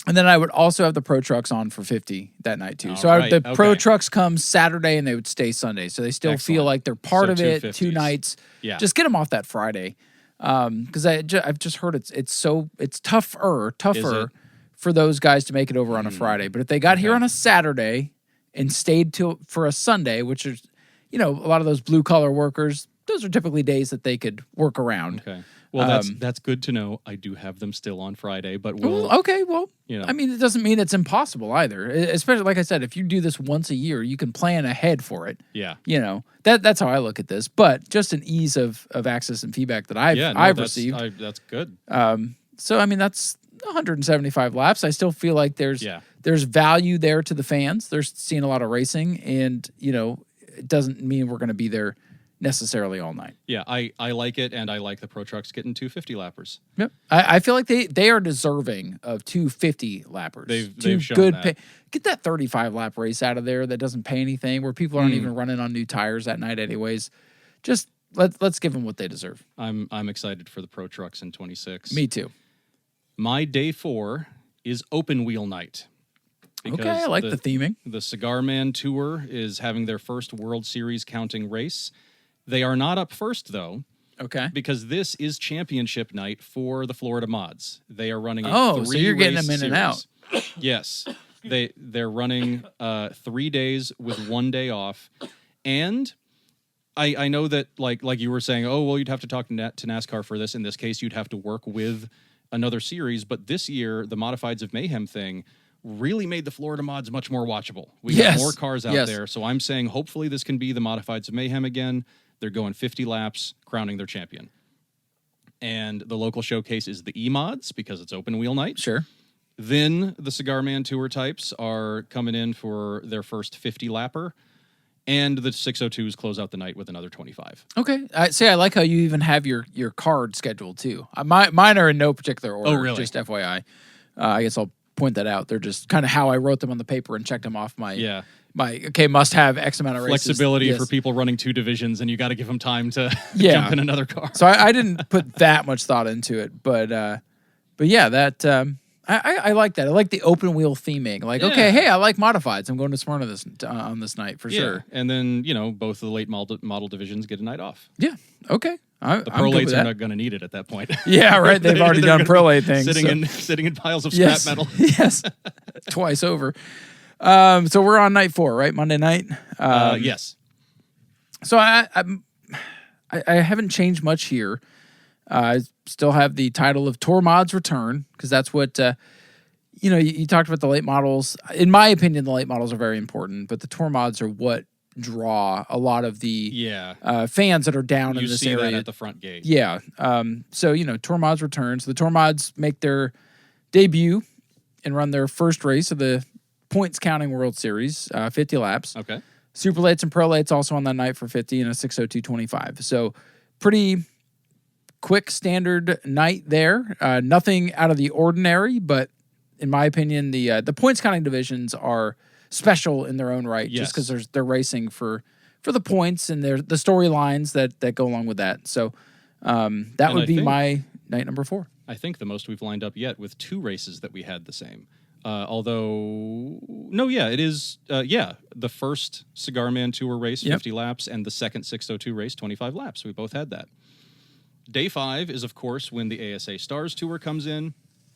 And then I would also have the Pro Trucks on for 50 that night too. The Pro Trucks come Saturday and they would stay Sunday. So they still feel like they're part of it. 250s. 2 nights. Yeah. Just get them off that Friday. Because I've just heard it's tougher for those guys to make it over on a Friday. But if they got here on a Saturday and stayed for a Sunday, which is, a lot of those blue collar workers, those are typically days that they could work around. Okay. Well, that's good to know. I do have them still on Friday, but I mean, it doesn't mean it's impossible either. Especially, like I said, if you do this once a year, you can plan ahead for it. Yeah. That's how I look at this. But just an ease of access and feedback that I've received. That's good. So, I mean, that's 175 laps. I still feel like there's value there to the fans. They're seeing a lot of racing, and, it doesn't mean we're going to be there necessarily all night. Yeah, I like it, and I like the Pro Trucks getting 250 lappers. Yep. I feel like they are deserving of 250 lappers. They've shown that. Get that 35 lap race out of there that doesn't pay anything, where people aren't even running on new tires that night anyways. Just let's give them what they deserve. I'm excited for the Pro Trucks in 26. Me too. My day 4 is open wheel night. Okay, I like the theming. The Cigar Man Tour is having their first World Series counting race. They are not up first, though. Okay. Because this is championship night for the Florida Mods. They are running so you're getting them in and out. Yes. They're running 3 days with 1 day off. And I know that, like you were saying, you'd have to talk to NASCAR for this. In this case, you'd have to work with another series. But this year, the Modifieds of Mayhem thing really made the Florida Mods much more watchable. We got more cars out there. So I'm saying hopefully this can be the Modifieds of Mayhem again. They're going 50 laps, crowning their champion. And the local showcase is the E-Mods because it's open wheel night. Sure. Then the Cigar Man Tour types are coming in for their first 50 lapper. And the 602s close out the night with another 25. Okay. I like how you even have your card scheduled too. Mine are in no particular order. Oh, really? Just FYI. I guess I'll point that out. They're just kind of how I wrote them on the paper and checked them off must have X amount of races. Flexibility for people running 2 divisions, and you got to give them time to jump in another car. So I didn't put that much thought into it, but yeah, that I like that. I like the open wheel theming. Like, okay, hey, I like modifieds. I'm going to Smyrna on this night for sure. And then both of the late model divisions get a night off. Yeah. Okay. The prolates are not going to need it at that point. Yeah, right. They've already done prolate things. Sitting in piles of scrap metal. Yes. Twice over. So we're on night 4, right? Monday night. Yes. So I haven't changed much here. I still have the title of Tour Mods Return because that's what you talked about the late models. In my opinion, the late models are very important, but the Tour Mods are what draw a lot of the fans that are down in this area. You see that at the front gate. Yeah. So Tour Mods returns. The Tour Mods make their debut and run their first race of the points counting World Series, 50 laps. Okay. Superlates and prolates also on that night for 50 and a 602.25. So pretty quick standard night there. Nothing out of the ordinary, but in my opinion, the points counting divisions are special in their own right, just because they're racing for the points and the storylines that go along with that. So that would be my night number 4. I think the most we've lined up yet with 2 races that we had the same. It is. The first Cigar Man Tour race, 50 laps, and the second 602 race, 25 laps. We both had that. Day 5 is, of course, when the ASA Stars Tour comes in.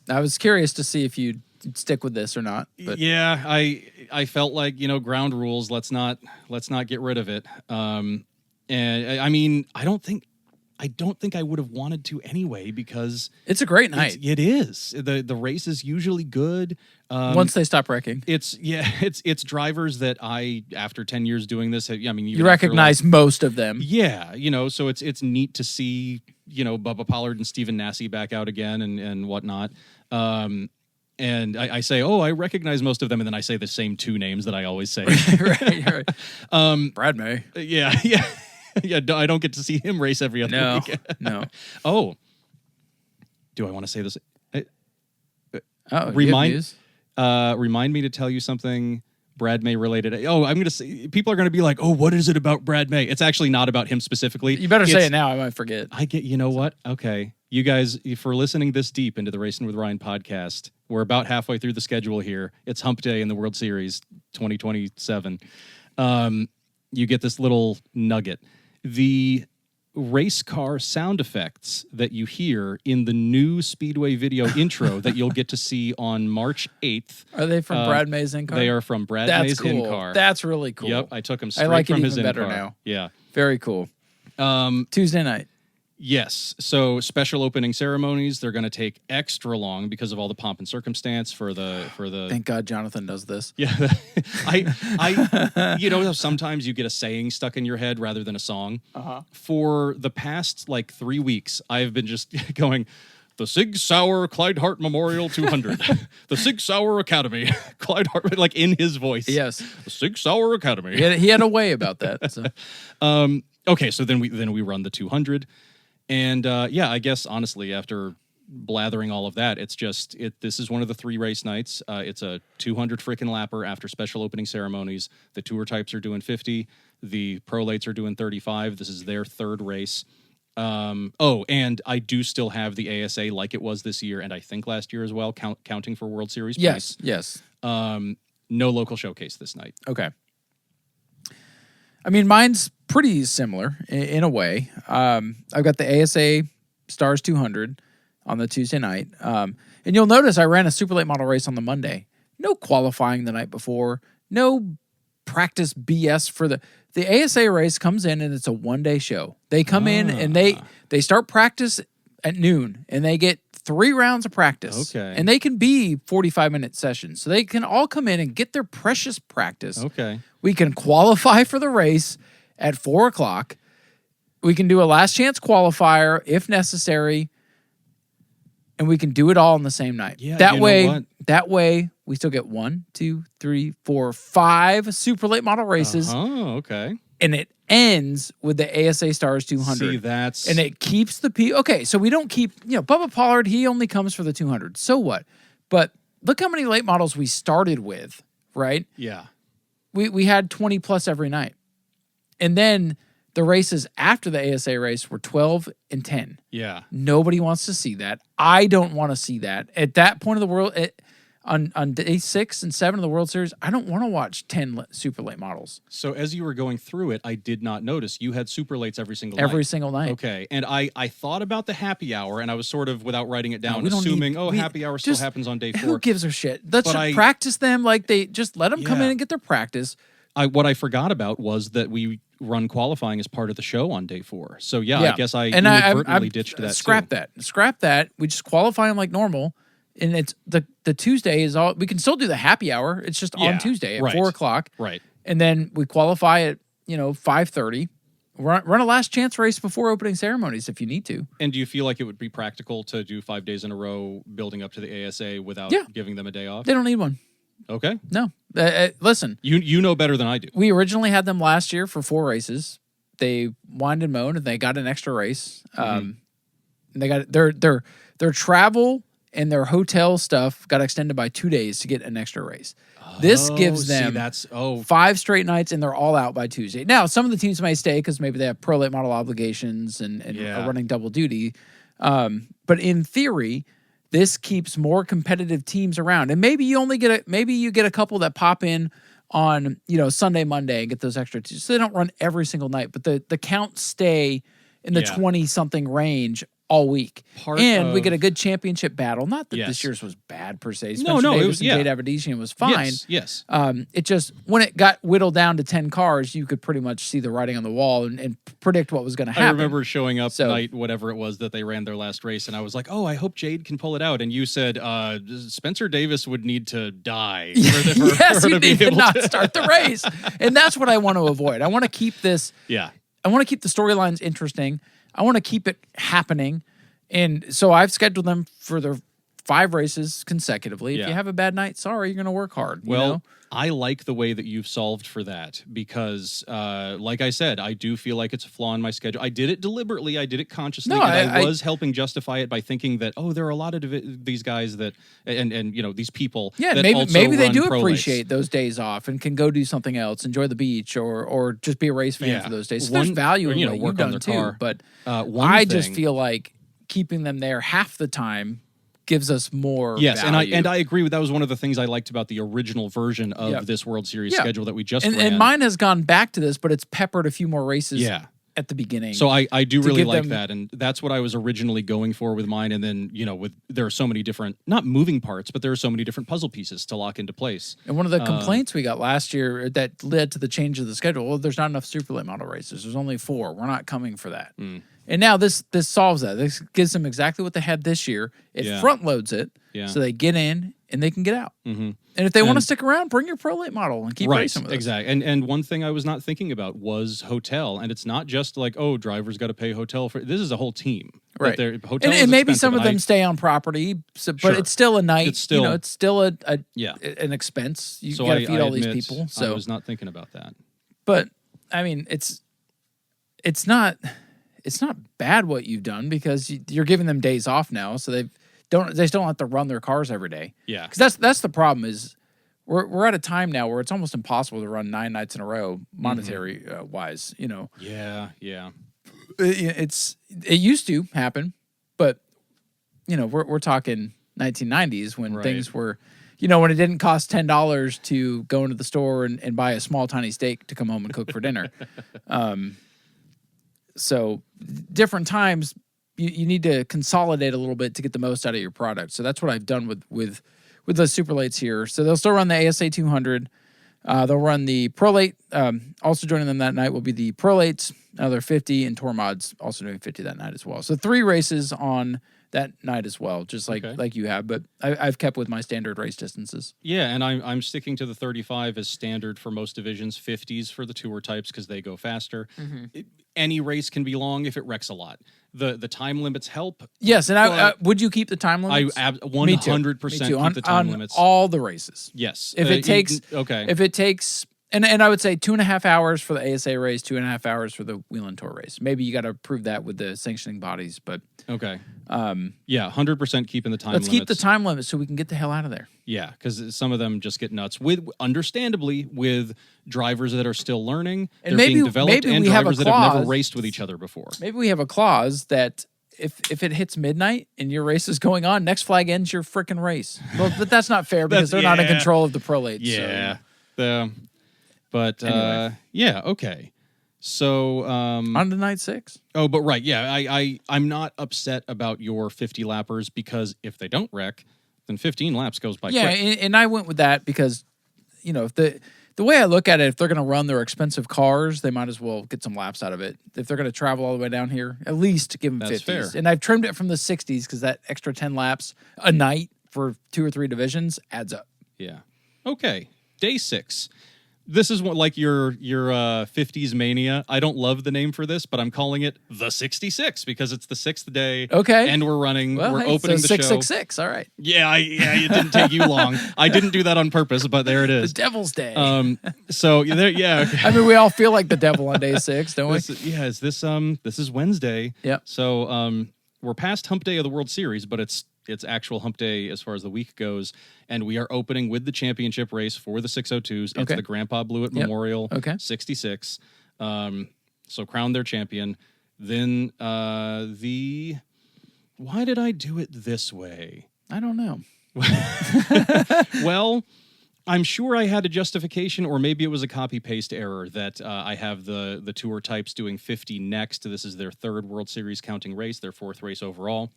I was curious to see if you'd stick with this or not. But. Yeah, I felt like, ground rules. Let's not get rid of it. And I mean, I don't think I would have wanted to anyway because it's a great night. It is. The race is usually good. Once they stop wrecking. It's drivers that after 10 years doing this, you recognize most of them. Yeah, so it's neat to see, Bubba Pollard and Stephen Nasse back out again and whatnot. And I say, I recognize most of them, and then I say the same 2 names that I always say. right. Brad May. Yeah. Yeah, I don't get to see him race every other week. No. Oh. Do I want to say this? Remind me to tell you something. Brad May related. Oh, I'm going to say, people are going to be like, oh, what is it about Brad May? It's actually not about him specifically. You better say it now. I might forget. You know what? Okay. You guys, for listening this deep into the Racin' with Ryan podcast, we're about halfway through the schedule here. It's Hump Day in the World Series 2027. You get this little nugget. The race car sound effects that you hear in the new Speedway video intro that you'll get to see on March 8th. Are they from Brad May's in-car? They are from Brad May's in-car. That's really cool. Yep, I took them straight from his in-car. I like it even better now. Yeah. Very cool. Tuesday night. Yes. So special opening ceremonies, they're going to take extra long because of all the pomp and circumstance for the. Thank God Jonathan does this. Yeah. Sometimes you get a saying stuck in your head rather than a song. Uh-huh. For the past 3 weeks, I've been just going, the Sig Sauer Clyde Hart Memorial 200, the Sig Sauer Academy, Clyde Hart, in his voice. Yes. The Sig Sauer Academy. He had a way about that. So. Okay. So then we run the 200. And I guess honestly, after blathering all of that, this is one of the 3 race nights. It's a 200 frickin' lapper after special opening ceremonies. The tour types are doing 50. The prolates are doing 35. This is their 3rd race. And I do still have the ASA like it was this year, and I think last year as well, counting for World Series points. Yes. No local showcase this night. Okay. I mean, mine's pretty similar in a way. I've got the ASA Stars 200 on the Tuesday night. And you'll notice I ran a super late model race on the Monday. No qualifying the night before. No practice BS for the ASA race comes in and it's a 1-day show. They come in and they start practice at noon and they get 3 rounds of practice. Okay. And they can be 45-minute sessions. So they can all come in and get their precious practice. Okay. We can qualify for the race at 4 o'clock. We can do a last chance qualifier if necessary. And we can do it all on the same night. Yeah, that way we still get 1, 2, 3, 4, 5 super late model races. Oh, okay. And it ends with the ASA Stars 200. See, and it keeps the okay, so we don't keep, Bubba Pollard, he only comes for the 200. So what? But look how many late models we started with, right? Yeah. We had 20 plus every night. And then the races after the ASA race were 12 and 10. Yeah. Nobody wants to see that. I don't want to see that. At that point of the world, on day 6 and 7 of the World Series, I don't want to watch 10 super late models. So as you were going through it, I did not notice you had super lates every single night. Every single night. Okay. And I thought about the happy hour, and I was sort of, without writing it down, assuming, happy hour still happens on day 4. Who gives a shit? Let's practice them like they just let them come in and get their practice. What I forgot about was that we run qualifying as part of the show on day 4. So I guess I inadvertently ditched that. Scrap that. We just qualify them like normal. And it's the Tuesday is all, we can still do the happy hour. It's just on Tuesday at 4 o'clock. Right. And then we qualify at, 5:30. Run a last chance race before opening ceremonies if you need to. And do you feel like it would be practical to do 5 days in a row building up to the ASA without giving them a day off? They don't need one. Okay. No. Listen. You know better than I do. We originally had them last year for 4 races. They whined and moaned and they got an extra race. And they got their travel and their hotel stuff got extended by 2 days to get an extra race. This gives them 5 straight nights, and they're all out by Tuesday. Now, some of the teams may stay because maybe they have pro late model obligations and are running double duty. But in theory, this keeps more competitive teams around. And maybe you get a couple that pop in on Sunday, Monday, and get those extra 2. So they don't run every single night, but the counts stay in the 20-something range all week. We get a good championship battle. Not that this year's was bad per se. Spencer Davis and Jade Avedisian was fine. Yes. It just, when it got whittled down to 10 cars, you could pretty much see the writing on the wall and predict what was going to happen. I remember showing up night, whatever it was that they ran their last race, and I was like, I hope Jade can pull it out. And you said, Spencer Davis would need to die. Yes, he need to not start the race. And that's what I want to avoid. I want to keep this. Yeah. I want to keep the storylines interesting. I want to keep it happening. And so I've scheduled them for the 5 races consecutively. If Yeah. you have a bad night, sorry, you're going to work hard. Well, you know? I like the way that you've solved for that because, like I said, I do feel like it's a flaw in my schedule. I did it deliberately. I did it consciously. No, and I I was helping justify it by thinking that, there are a lot of these guys that, and these people yeah, that maybe also maybe they run do pro appreciate those days off and can go do something else, enjoy the beach, or just be a race fan Yeah. for those days. So there's value in what work you've on done their too. car. But One I just thing- feel like keeping them there half the time gives us more Yes, value. and I agree with that was one of the things I liked about the original version of Yep. this World Series Yeah. schedule that we just and, ran. and mine has gone back to this, but it's peppered a few more races at the beginning. So I do really give like them- that, and that's what I was originally going for with mine. And then there are so many different, not moving parts, but there are so many different puzzle pieces to lock into place. And one of the complaints we got last year that led to the change of the schedule, well, there's not enough super late model races. There's only 4. We're not coming for that. And now this solves that. This gives them exactly what they had this year. It front loads it, so they get in and they can get out. And if they want to stick around, bring your pro late model and keep racing with us. Exactly. And one thing I was not thinking about was hotel, and it's not just like drivers got to pay hotel for. This is a whole team, Right? Hotel And maybe expensive, some of and them stay on property, but Sure. it's still a night. It's still- it's still an expense. You So got to feed I all these admit people. I So, was not thinking about that. but I mean, it's not bad what you've done because you're giving them days off now, so they still don't have to run their cars every day. Yeah. Because that's the problem is we're at a time now where it's almost impossible to run 9 nights in a row monetary wise. Yeah. It used to happen, but we're talking 1990s when things were. When it didn't cost $10 to go into the store and buy a small, tiny steak to come home and cook for dinner. So different times, you need to consolidate a little bit to get the most out of your product. So that's what I've done with the super lates here. So they'll still run the ASA 200. They'll run the Pro Late. Also joining them that night will be the Pro Lates, another 50, and Tour Mods also doing 50 that night as well. So 3 races on that night as well, just like you have. But I've kept with my standard race distances. Yeah, and I'm sticking to the 35 as standard for most divisions, 50s for the tour types because they go faster. Any race can be long if it wrecks a lot. The time limits help. Yes, and I would you keep the time limits? I 100% keep the time limits. All the races. Yes. If it takes if it takes and I would say 2.5 hours for the ASA race, 2.5 hours for the Wheel and Tour race. Maybe you got to prove that with the sanctioning bodies, but yeah, 100% keeping the time limits. Let's keep the time limit so we can get the hell out of there. Yeah, because some of them just get nuts. Understandably, with drivers that are still learning, And they're being developed, and we have drivers a that have never clause- raced with each other before. Maybe we have a clause that if it hits midnight and your race is going on, next flag ends your freaking race. Well, but that's not fair because they're not in control of the pro lates. Yeah. So. Anyway. Yeah, okay. So On to night 6. Oh, but right, yeah, I'm not upset about your 50 lappers because if they don't wreck, then 15 laps goes by quick. And I went with that because, if the way I look at it, if they're going to run their expensive cars, they might as well get some laps out of it. If they're going to travel all the way down here, at least give them That's 50s. fair. And I've trimmed it from the 60s because that extra 10 laps a night for 2 or 3 divisions adds up. Yeah. Okay. Day 6. This is what like your 50s mania. I don't love the name for this, but I'm calling it the 66 because it's the 6th day. Okay. And we're running. Well, we're hey, opening so the 666. All right. show. It didn't take you long. I didn't do that on purpose, but there it The is. Devil's Day. So there, yeah. Okay. I mean, we all feel like the devil on day 6, don't we? This is Wednesday. Yep. So we're past Hump Day of the World Series, but it's actual Hump Day as far as the week goes, and we are opening with the championship race for the 602s. It's the Grandpa Blewett Memorial 66. So crown their champion. Then why did I do it this way? I don't know. Well, I'm sure I had a justification, or maybe it was a copy-paste error that I have the tour types doing 50 next. This is their 3rd World Series counting race, their 4th race overall.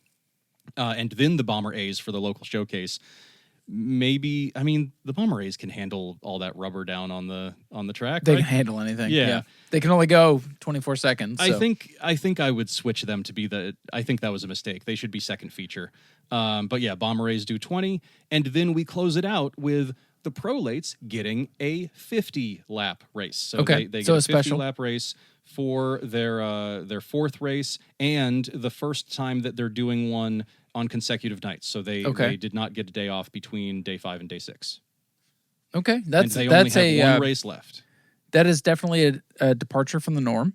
And then the Bomber A's for the local showcase. Maybe, I mean, the Bomber A's can handle all that rubber down on the track. They right? can handle anything. Yeah. They can only go 24 seconds. So. I think I would switch them to be I think that was a mistake. They should be second feature. But yeah, Bomber A's do 20, and then we close it out with the Pro Lates getting a 50 lap race. So they get a 50 lap race for their 4th race, and the first time that they're doing one on consecutive nights. So they did not get a day off between day 5 and day 6. Okay, and they only have one race left. That is definitely a departure from the norm,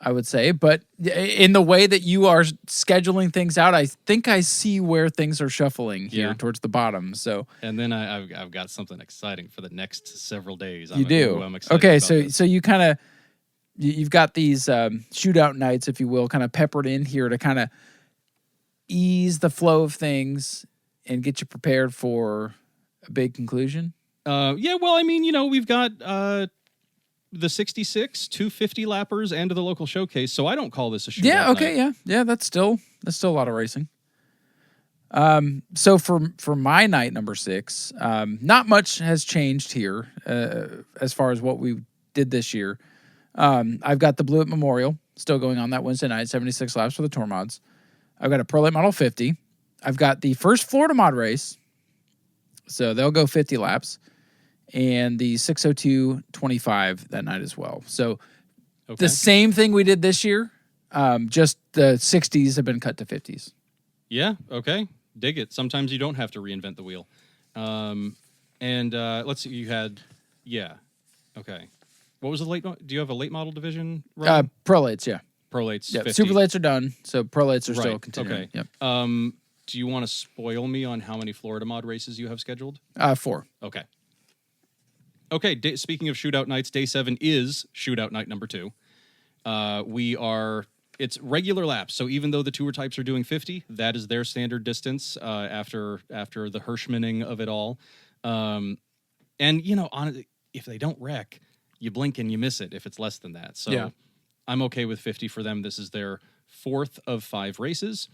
I would say. But in the way that you are scheduling things out, I think I see where things are shuffling here towards the bottom. So, and then I've got something exciting for the next several days. I'm excited. Okay, so you kind of you've got these shootout nights, if you will, kind of peppered in here to kind of ease the flow of things and get you prepared for a big conclusion. Well, I mean, we've got the 66, 250 lappers, and the local showcase, so I don't call this a shootout night. Yeah. That's still a lot of racing. So for my night number 6, not much has changed here as far as what we did this year. I've got the Blue It Memorial still going on that Wednesday night, 76 laps for the Tour Mods. I've got a Pro Late Model 50. I've got the first Florida Mod race, so they'll go 50 laps. And the 602.25 that night as well. So the same thing we did this year, just the 60s have been cut to 50s. Yeah, okay. Dig it. Sometimes you don't have to reinvent the wheel. And let's see, you had, okay. What was the late, do you have a late model division? Prolates, yeah. Prolates, yeah. 50. Super lates are done, so prolates are still continuing. Okay. Yep. Do you want to spoil me on how many Florida Mod races you have scheduled? 4. Okay. Okay, speaking of shootout nights, day 7 is shootout night number 2. It's regular laps, so even though the tour types are doing 50, that is their standard distance after the Hirschmaning of it all. And, if they don't wreck, you blink and you miss it if it's less than that. So I'm okay with 50 for them. This is their 4th of 5 races.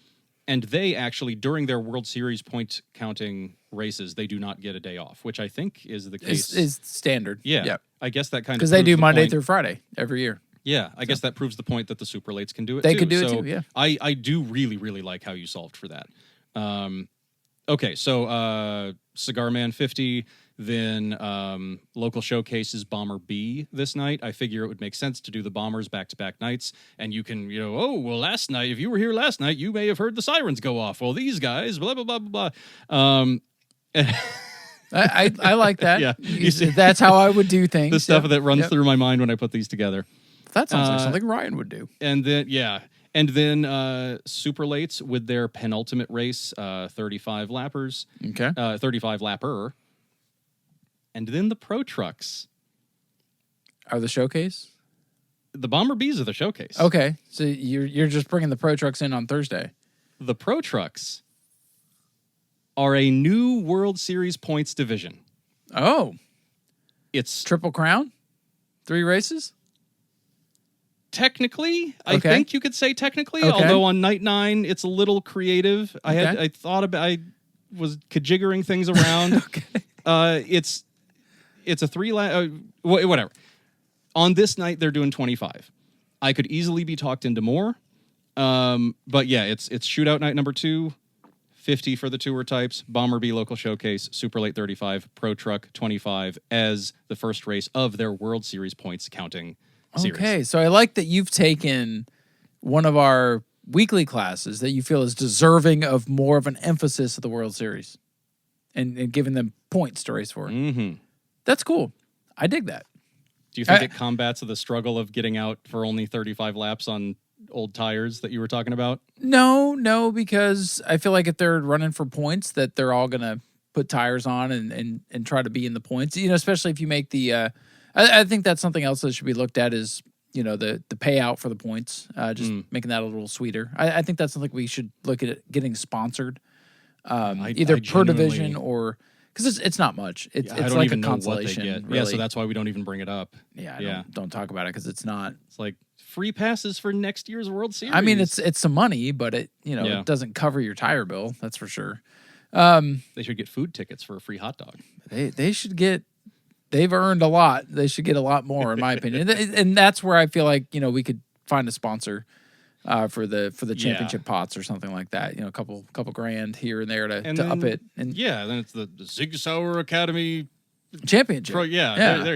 And they actually, during their World Series point counting races, they do not get a day off, which I think is the case. Is standard. Yeah. Yep. I guess that kind of because they do Monday through Friday every year. Yeah, I guess that proves the point that the super lates can do it. They could do it too. Yeah. I do really, really like how you solved for that. Okay, so Cigar Man 50, then local showcases Bomber B this night. I figure it would make sense to do the Bombers back-to-back nights, and you can, last night, if you were here last night, you may have heard the sirens go off. Well, these guys, blah, blah, blah, blah, blah. I like that. Yeah. That's how I would do things. The stuff that runs through my mind when I put these together. That sounds like something Ryan would do. And then, super lates with their penultimate race, 35 lappers. Okay. 35 lapper. And then the Pro Trucks. Are the showcase? The Bomber Bs are the showcase. Okay. So you're just bringing the Pro Trucks in on Thursday. The Pro Trucks are a new World Series points division. Oh. It's Triple Crown? 3 races? Technically, I think you could say technically, although on night 9 it's a little creative. I was kajiggering things around. It's a 3 whatever. On this night they're doing 25. I could easily be talked into more. But yeah, it's shootout night number 2, 50 for the tour types, Bomber B local showcase, Super Late 35, Pro Truck 25 as the first race of their World Series points counting series. Okay, so I like that you've taken one of our weekly classes that you feel is deserving of more of an emphasis of the World Series and giving them points to race for. Mm-hmm. That's cool. I dig that. Do you think it combats the struggle of getting out for only 35 laps on old tires that you were talking about? No, because I feel like if they're running for points, that they're all going to put tires on and try to be in the points. Especially if you make the I think that's something else that should be looked at is, the payout for the points, just making that a little sweeter. I think that's something we should look at getting sponsored, either per division or because it's not much. It's like a consolation. Really. Yeah, so that's why we don't even bring it up. Yeah, don't talk about it because it's not. It's like free passes for next year's World Series. I mean, it's some money, but it doesn't cover your tire bill. That's for sure. They should get food tickets for a free hot dog. They should get. They've earned a lot. They should get a lot more, in my opinion. And that's where I feel like we could find a sponsor for the championship pots or something like that. A couple grand here and there to up it. And then it's the Zig Sauer Academy championship. There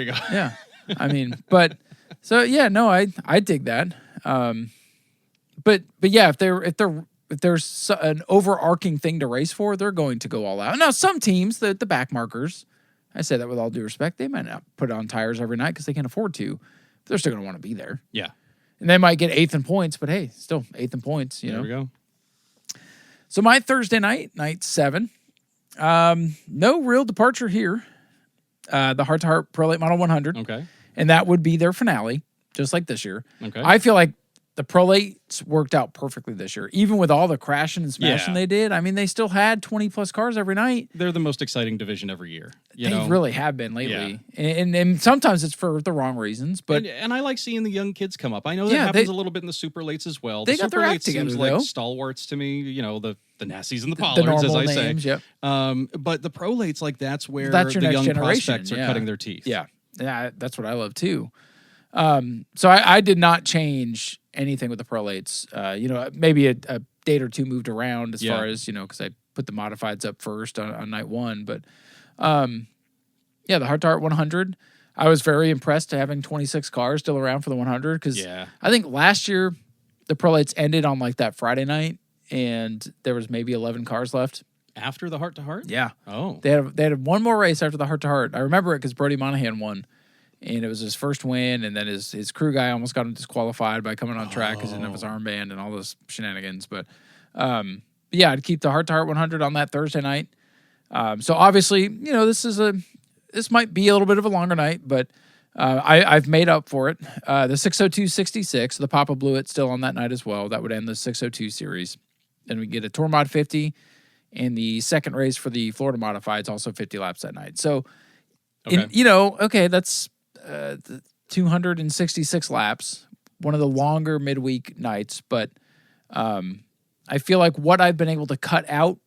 you go. Yeah, I mean, but so I dig that. But yeah, if they're if there's an overarching thing to race for, they're going to go all out. Now, some teams, the back markers, I say that with all due respect, they might not put on tires every night because they can't afford to. But they're still going to want to be there. Yeah. And they might get 8th in points, but hey, still 8th in points. There we go. So my Thursday night 7, no real departure here. The Heart to Heart Pro Late Model 100. Okay. And that would be their finale, just like this year. Okay. I feel like the Pro Lates worked out perfectly this year. Even with all the crashing and smashing they did, I mean, they still had 20-plus cars every night. They're the most exciting division every year. They really have been lately. Yeah. And sometimes it's for the wrong reasons. But and I like seeing the young kids come up. I know that happens a little bit in the Super Lates as well. They the got Super their Lates act together, seems like stalwarts to me, the Nassies and the Pollards, as I names, say. Yep. But the Pro Lates, like that's where your the next young generation. prospects are cutting their teeth. Yeah, that's what I love too. So I did not change anything with the Pro Lates. Maybe a date or two moved around as far as, because I put the modifieds up first on night 1. But, the Heart to Heart 100, I was very impressed to having 26 cars still around for the 100 because I think last year the Pro Lates ended on like that Friday night and there was maybe 11 cars left. After the Heart to Heart? Yeah. Oh. They had one more race after the Heart to Heart. I remember it because Brody Monahan won. And it was his first win, and then his crew guy almost got him disqualified by coming on track because he didn't have his armband and all those shenanigans. But I'd keep the Heart to Heart 100 on that Thursday night. So obviously, this might be a little bit of a longer night, but I've made up for it. The 602-66, the Papa Blue It still on that night as well. That would end the 602 series. Then we get a Tour Mod 50, and the second race for the Florida Modifieds also 50 laps that night. So, that's 266 laps, one of the longer midweek nights, but I feel like what I've been able to cut out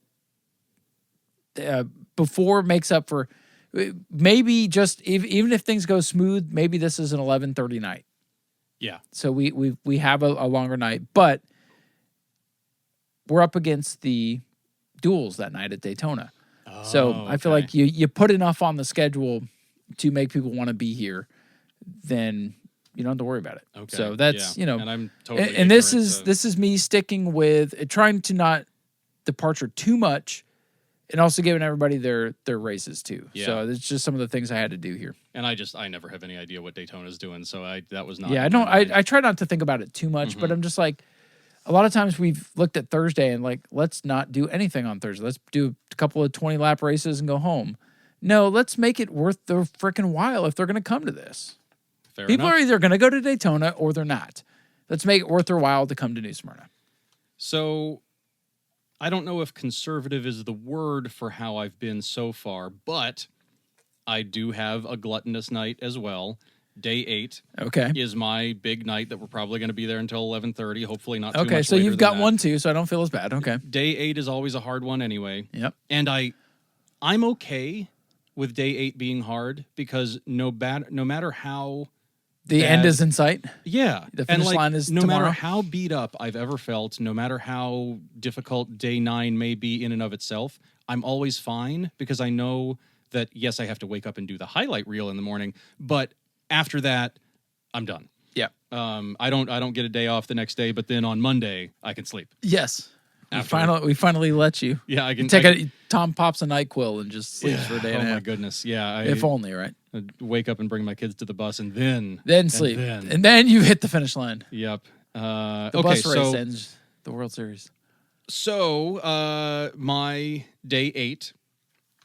before makes up for maybe just even if things go smooth, maybe this is an 11:30 night. Yeah. So we have a longer night, but we're up against the duels that night at Daytona. So I feel like you put enough on the schedule to make people want to be here, then you don't have to worry about it. Okay. So that's and I'm totally and this is me sticking with trying to not departure too much, and also giving everybody their races too. Yeah. So it's just some of the things I had to do here. And I never have any idea what Daytona's doing, so that was not. Yeah, I try not to think about it too much, but I'm just like, a lot of times we've looked at Thursday and like, let's not do anything on Thursday. Let's do a couple of 20-lap races and go home. No, let's make it worth the freaking while if they're going to come to this. People are either going to go to Daytona or they're not. Let's make it worth their while to come to New Smyrna. So I don't know if conservative is the word for how I've been so far, but I do have a gluttonous night as well. Day 8 is my big night that we're probably going to be there until 11:30. Hopefully not too much later. Okay, so you've got one too, so I don't feel as bad. Okay. Day 8 is always a hard one anyway. Yep. And I'm okay with day 8 being hard because no matter how the end is in sight. Yeah. The finish line is no tomorrow. matter how beat up I've ever felt, no matter how difficult day 9 may be in and of itself, I'm always fine because I know that, yes, I have to wake up and do the highlight reel in the morning, but after that, I'm done. Yeah. I don't get a day off the next day, but then on Monday I can sleep. Yes. We finally let you. Yeah, I can Tom pops a NyQuil and just sleeps for a day and a half. Oh my goodness. Yeah. If only, right? I'd wake up and bring my kids to the bus and then sleep. And then you hit the finish line. Yep. The bus race ends the World Series. So my day 8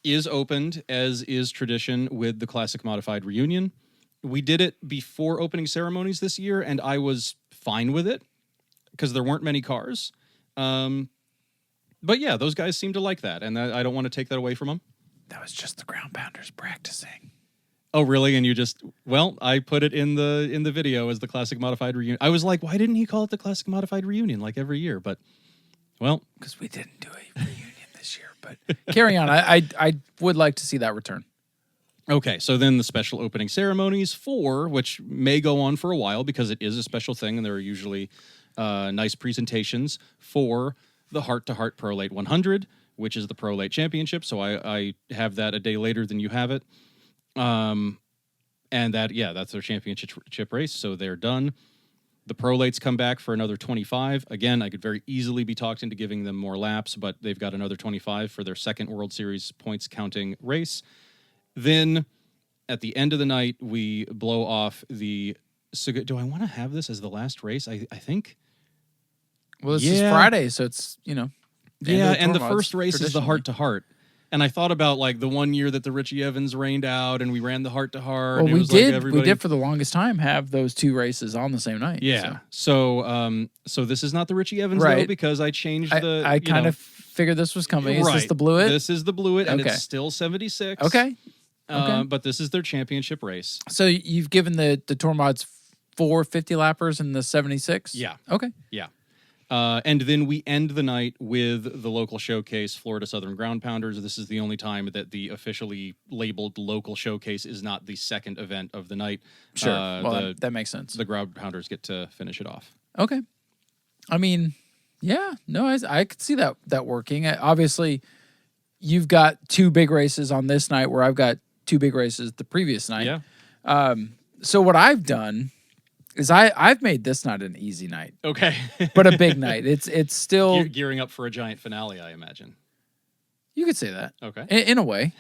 is opened, as is tradition, with the Classic Modified Reunion. We did it before opening ceremonies this year, and I was fine with it because there weren't many cars. But yeah, those guys seem to like that, and I don't want to take that away from them. That was just the ground pounders practicing. Oh, really? And you I put it in the video as the Classic Modified Reunion. I was like, why didn't he call it the Classic Modified Reunion like every year? But, well. Because we didn't do a reunion this year. But carry on. I would like to see that return. Okay, so then the special opening ceremonies which may go on for a while because it is a special thing, and there are usually nice presentations for the Heart to Heart Pro Late 100, which is the Pro Late Championship. So I have that a day later than you have it. And that's their championship race, so they're done. The prolates come back for another 25. Again, I could very easily be talked into giving them more laps, but they've got another 25 for their second World Series points counting race. Then at the end of the night, we blow off the... Do I want to have this as the last race? I think... Well, this is Friday, so it's, and the first race is the heart-to-heart. And I thought about like the one year that the Richie Evans rained out and we ran the heart-to-heart. Well, we did for the longest time have those two races on the same night. Yeah. So this is not the Richie Evans though, because I changed the... I kind of figured this was coming. Is this the Blue It? This is the Blue It, and it's still 76. Okay. But this is their championship race. So you've given the Tour Mods 4 50-lappers in the 76? Yeah. Okay. Yeah. And then we end the night with the local showcase, Florida Southern Ground Pounders. This is the only time that the officially labeled local showcase is not the second event of the night. Sure. Well, that makes sense. The Ground Pounders get to finish it off. Okay. I mean, yeah, no, I could see that working. Obviously, you've got two big races on this night where I've got two big races the previous night. Yeah. So what I've done is I've made this night an easy night. Okay. But a big night. It's still... Gearing up for a giant finale, I imagine. You could say that. Okay. In a way.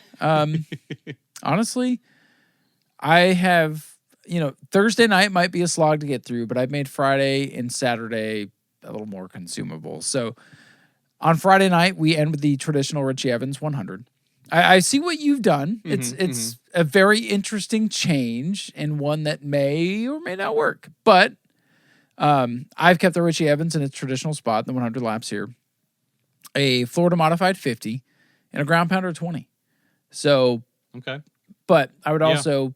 Honestly, I have... Thursday night might be a slog to get through, but I've made Friday and Saturday a little more consumable. So on Friday night, we end with the traditional Richie Evans 100. I see what you've done. It's a very interesting change and one that may or may not work. But I've kept the Richie Evans in its traditional spot, the 100 laps here. A Florida Modified 50 and a Ground Pounder 20. So, okay. But I would also,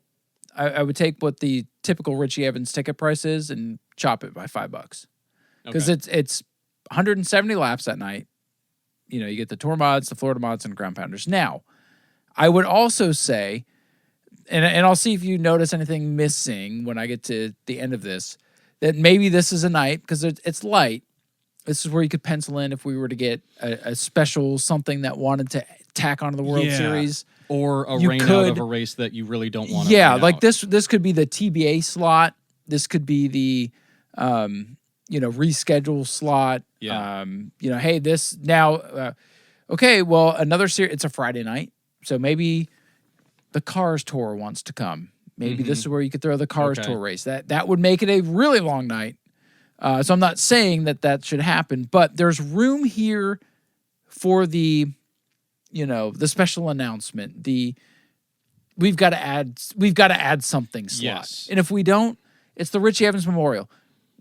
I would take what the typical Richie Evans ticket price is and chop it by $5. Because it's 170 laps that night. You get the Tour Mods, the Florida Mods, and Ground Pounders. Now, I would also say, and I'll see if you notice anything missing when I get to the end of this, that maybe this is a night, because it's light. This is where you could pencil in if we were to get a special something that wanted to tack onto the World Series. Or a rain out of a race that you really don't want to like this could be the TBA slot. This could be the, reschedule slot. Yeah. Hey, this now, okay, well, another series, it's a Friday night. So maybe the Cars Tour wants to come. Maybe this is where you could throw the Cars Tour race. That would make it a really long night. So I'm not saying that should happen, but there's room here for the special announcement. We've got to add something slot. Yes. And if we don't, it's the Richie Evans Memorial.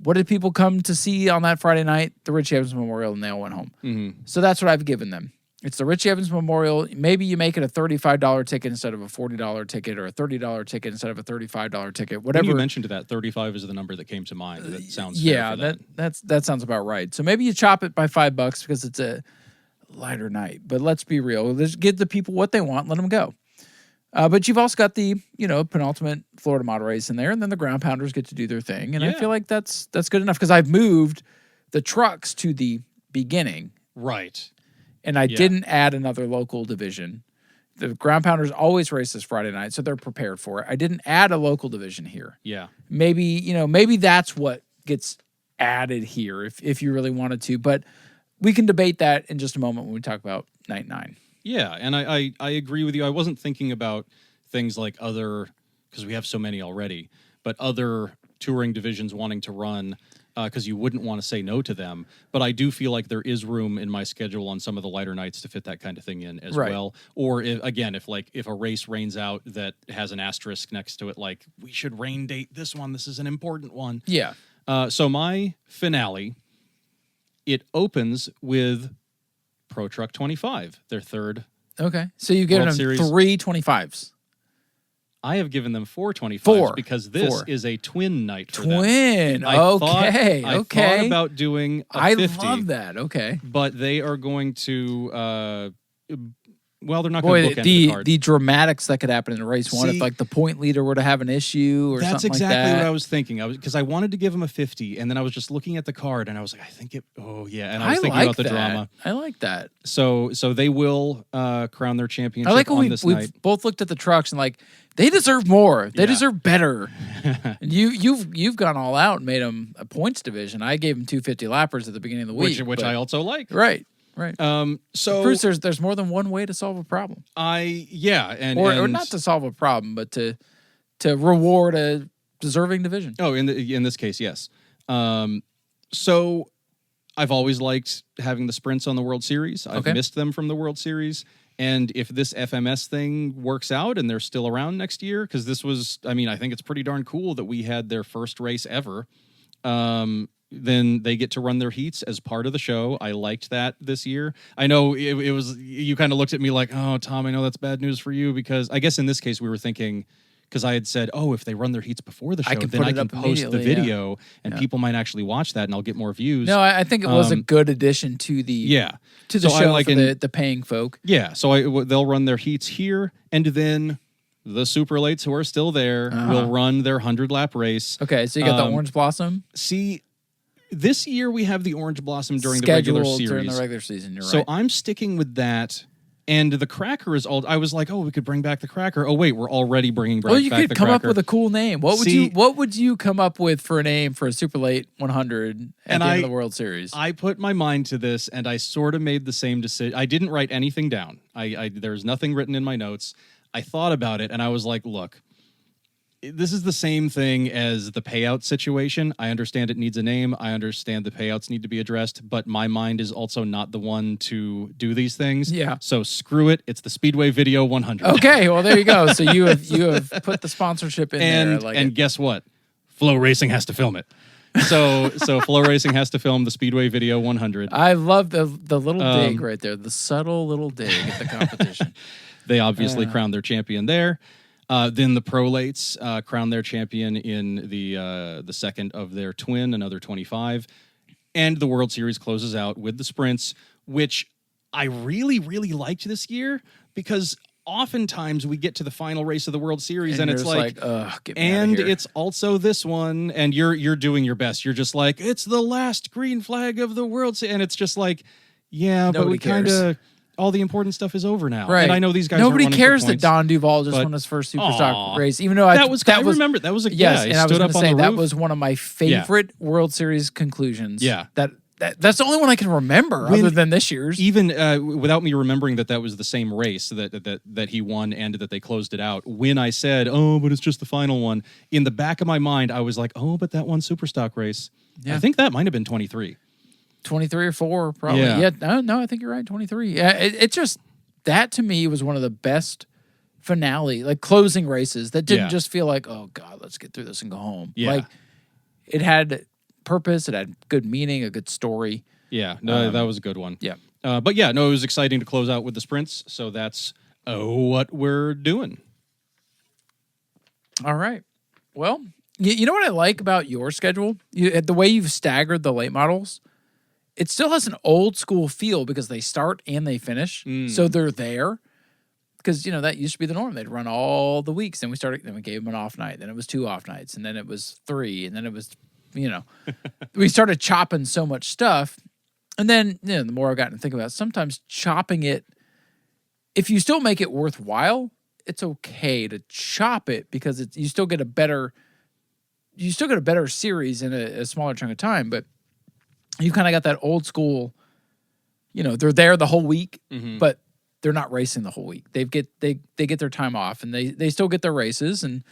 What did people come to see on that Friday night? The Richie Evans Memorial, and they all went home. Mm-hmm. So that's what I've given them. It's the Richie Evans Memorial. Maybe you make it a $35 ticket instead of a $40 ticket, or a $30 ticket instead of a $35 ticket. Whatever. When you mentioned that, 35 is the number that came to mind. That sounds fair for that sounds about right. So maybe you chop it by $5 because it's a lighter night. But let's be real. Let's give the people what they want. Let them go. But you've also got the, penultimate Florida Mod race in there, and then the Ground Pounders get to do their thing. And I feel like that's good enough because I've moved the trucks to the beginning. Right. And I didn't add another local division. The Ground Pounders always race this Friday night, so they're prepared for it. I didn't add a local division here. Yeah. Maybe that's what gets added here if you really wanted to. But we can debate that in just a moment when we talk about Night 9. Yeah, and I agree with you. I wasn't thinking about things like because we have so many already, but other touring divisions wanting to run, because you wouldn't want to say no to them. But I do feel like there is room in my schedule on some of the lighter nights to fit that kind of thing in as well. Or if a race rains out that has an asterisk next to it, like we should rain date this one. This is an important one. Yeah. So my finale, it opens with Pro Truck 25, their third. Okay. So you've given them Series. 3 25s. I have given them 4 25s because this is a twin night for them. Twin. I thought about doing a 50. I love that. Okay. But they are going to Well, they're not going to Boy, bookend the card. the dramatics that could happen in race one if like the point leader were to have an issue or something like that. That's exactly what I was thinking. Because I wanted to give him a 50, and then I was just looking at the card, and I was like, I think it. Oh yeah, and I was thinking about the drama. I like that. So they will crown their championship. I like when this night. we've both looked at the trucks and like they deserve more. They deserve better. And you've gone all out and made them a points division. I gave them 250 lappers at the beginning of the week, which I also like. Right. So Bruce, there's more than one way to solve a problem. Or not to solve a problem, but to reward a deserving division. Oh, in this case, yes. So I've always liked having the sprints on the World Series. I've missed them from the World Series. And if this FMS thing works out and they're still around next year, because this was, I think it's pretty darn cool that we had their first race ever. Then they get to run their heats as part of the show. I liked that this year. I know it was, you kind of looked at me like, oh, Tom, I know that's bad news for you, because I guess in this case we were thinking, because I had said, oh, if they run their heats before the show, then I can post the video and people might actually watch that and I'll get more views. No, I think it was a good addition to the show for the paying folk. Yeah, so they'll run their heats here, and then the super lates who are still there will run their 100-lap race. Okay, so you got the Orange Blossom. See, this year we have the Orange Blossom during the regular series. During the regular season, you're right. So I'm sticking with that. And the Cracker is all. I was like, oh, we could bring back the Cracker. Oh wait, we're already bringing back the Cracker. Well, you could come up with a cool name. What would you come up with for a name for a super late 100 at the end of the World Series? I put my mind to this, and I sort of made the same decision. I didn't write anything down. There's nothing written in my notes. I thought about it, and I was like, look, this is the same thing as the payout situation. I understand it needs a name. I understand the payouts need to be addressed, but my mind is also not the one to do these things. Yeah. So screw it. It's the Speedway Video 100. Okay, well there you go. So you have put the sponsorship in there. And guess what? Flow Racing has to film it. So Flow Racing has to film the Speedway Video 100. I love the little dig right there, the subtle little dig at the competition. They obviously crowned their champion there. Then the Prolates crown their champion in the second of their twin, another 25. And the World Series closes out with the sprints, which I really, really liked this year, because oftentimes we get to the final race of the World Series and it's like get me out of here. It's also this one, and you're doing your best. You're just like, it's the last green flag of the World Series. And it's just like, yeah, nobody but we kind of... all the important stuff is over now. Right. And I know these guys Nobody are cares for that points, Don Duvall just won his first Superstock race, even though I remember that was a yes, and I was going to say that roof. was one of my favorite World Series conclusions. Yeah. That's the only one I can remember other than this year's. Even without me remembering that was the same race that he won and that they closed it out. When I said, oh, but it's just the final one, in the back of my mind, I was like, oh, but that one Superstock race. Yeah. I think that might have been 23. 23 or 4, probably. Yeah. No, I think you're right, 23. Yeah, it just... That to me was one of the best finale, like closing races that didn't just feel like, oh God, let's get through this and go home. Yeah. Like it had purpose, it had good meaning, a good story. Yeah, no, that was a good one. Yeah. But yeah, no, it was exciting to close out with the sprints. So that's what we're doing. All right. Well, you know what I like about your schedule? The way you've staggered the late models. It still has an old school feel because they start and they finish. So they're there. Because, that used to be the norm. They'd run all the weeks. Then we gave them an off night. Then it was 2 off nights. And then it was 3. And then it was, we started chopping so much stuff. And then, the more I've gotten to think about it, sometimes chopping it, if you still make it worthwhile, it's okay to chop it because you still get a better series in a smaller chunk of time. But you kind of got that old school, they're there the whole week, but they're not racing the whole week. They get their time off and they still get their races. And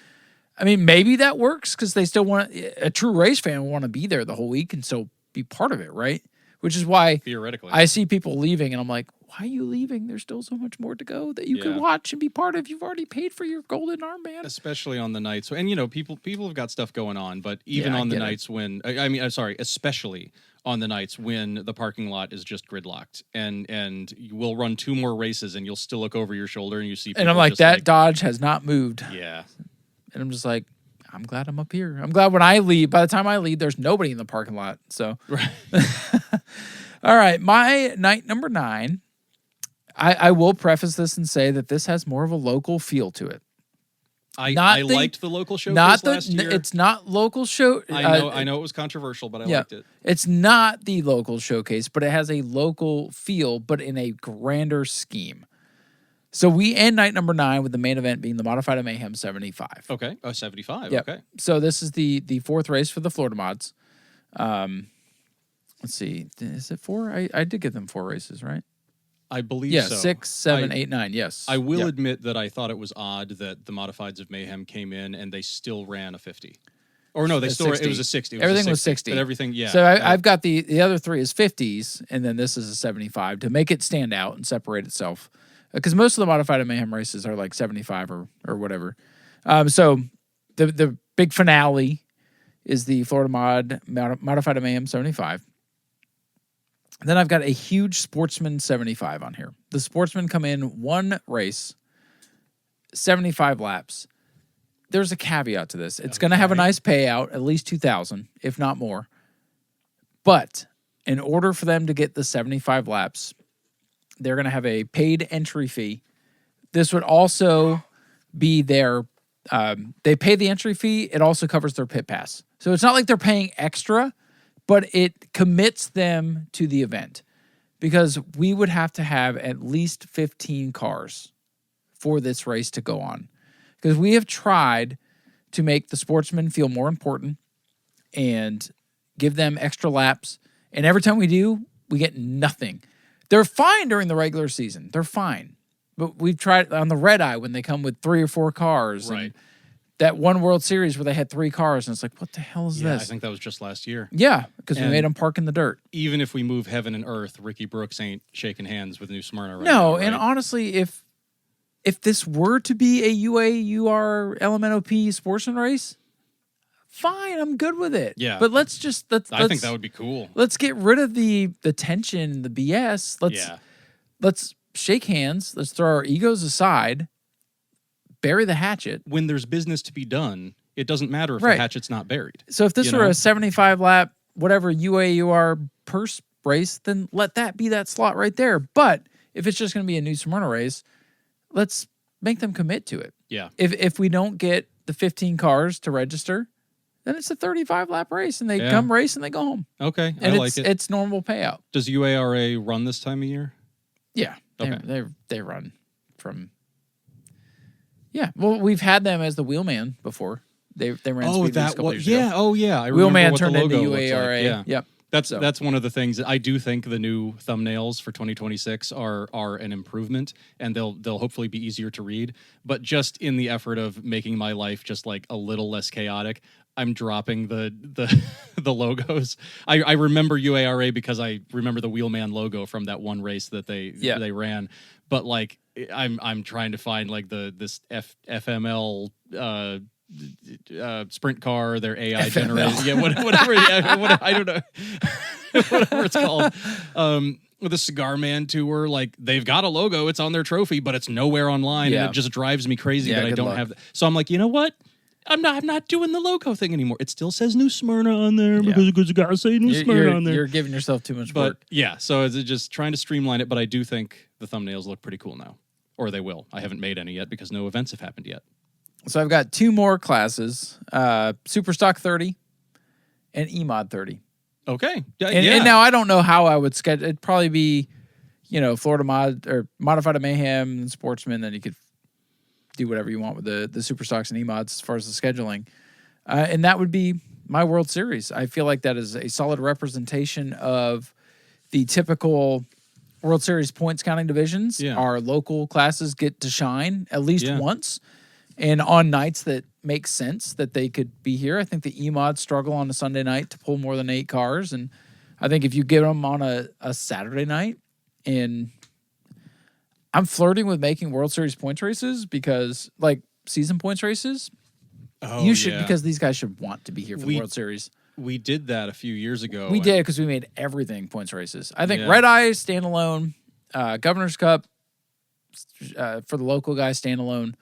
I mean, maybe that works because they still want a true race fan will want to be there the whole week and still be part of it. Right. Which is why theoretically I see people leaving and I'm like, why are you leaving? There's still so much more to go that you can watch and be part of. You've already paid for your golden armband. Especially on the nights. And, people have got stuff going on, but even on the nights when, especially on the nights when the parking lot is just gridlocked and you will run 2 more races and you'll still look over your shoulder and you see people. And I'm like, that Dodge has not moved. Yeah. And I'm just like, I'm glad I'm up here. I'm glad when I leave, by the time I leave, there's nobody in the parking lot. So, right. All right. My night number 9, I will preface this and say that this has more of a local feel to it. I liked the local showcase last year. It's not local show. I know it was controversial, but I liked it. It's not the local showcase, but it has a local feel, but in a grander scheme. So we end night number 9 with the main event being the Modified Mayhem 75. Okay. 75. Yep. Okay. So this is the 4th race for the Florida mods. Let's see. Is it 4? I did give them 4 races, right? I believe so. 6, 7, 8, 9. Yes. I will admit that I thought it was odd that the Modifieds of Mayhem came in and they still ran a 50. Or no, it was a 60. Everything was 60. But everything, yeah. So I've got the other 3 is 50s, and then this is a 75 to make it stand out and separate itself. Because most of the Modified Mayhem races are like 75 or whatever. So the big finale is the Florida Modified Mayhem 75. Then I've got a huge Sportsman 75 on here. The Sportsmen come in 1 race, 75 laps. There's a caveat to this. It's going to have a nice payout, at least $2,000, if not more. But in order for them to get the 75 laps, they're going to have a paid entry fee. This would also be their... they pay the entry fee. It also covers their pit pass. So it's not like they're paying extra, but it commits them to the event because we would have to have at least 15 cars for this race to go on. Because we have tried to make the sportsmen feel more important and give them extra laps. And every time we do, we get nothing. They're fine during the regular season. They're fine. But we've tried on the red eye when they come with 3 or 4 cars. Right. And that one World Series where they had 3 cars, and it's like, what the hell is this? I think that was just last year. Yeah, because we made them park in the dirt. Even if we move heaven and earth, Ricky Brooks ain't shaking hands with New Smyrna right no, now, right? And honestly, if this were to be a UA-UR LMNOP sportsman race, fine, I'm good with it. Yeah. But let's I think that would be cool. Let's get rid of the tension, the BS. Let's shake hands. Let's throw our egos aside. Bury the hatchet. When there's business to be done, it doesn't matter if the hatchet's not buried. So if this were a 75 lap, whatever UA-UR purse race, then let that be that slot right there. But if it's just going to be a New Smyrna race, let's make them commit to it. Yeah. If we don't get the 15 cars to register, then it's a 35 lap race and they come race and they go home. Okay. And I like it. It's normal payout. Does UARA run this time of year? Yeah. Okay. They run from... Yeah, well, we've had them as the Wheelman before. They ran Speedway a couple years ago. I remember Wheelman what turned the logo into looks UARA. like. Yeah. Yep. That's one of the things that I do think the new thumbnails for 2026 are an improvement, and they'll hopefully be easier to read. But just in the effort of making my life just like a little less chaotic, I'm dropping the the logos. I remember UARA because I remember the Wheelman logo from that one race that they ran. But like I'm trying to find like this FML sprint car, their AI generated, whatever. I don't know, whatever it's called. With the Cigar Man tour, like they've got a logo, it's on their trophy, but it's nowhere online, and it just drives me crazy that I don't have. So I'm like, you know what? I'm not doing the logo thing anymore. It still says New Smyrna on there because you gotta say New Smyrna on there. You're giving yourself too much work. But yeah, so it's just trying to streamline it. But I do think the thumbnails look pretty cool now, or they will. I haven't made any yet because no events have happened yet. So I've got 2 more classes: Superstock 30 and EMOD 30. Okay, and now I don't know how I would schedule. It'd probably be, Florida Mod or Modified Mayhem and Sportsman. Then you could do whatever you want with the Superstocks and EMODs as far as the scheduling. And that would be my World Series. I feel like that is a solid representation of the typical World Series points counting divisions. Yeah. Our local classes get to shine at least once. And on nights that make sense that they could be here. I think the EMODs struggle on a Sunday night to pull more than 8 cars. And I think if you get them on a Saturday night, and I'm flirting with making World Series points races because, like, season points races, you should, because these guys should want to be here for the World Series. We did that a few years ago. We did because we made everything points races. I think Red Eye, standalone, Governor's Cup, for the local guys, standalone.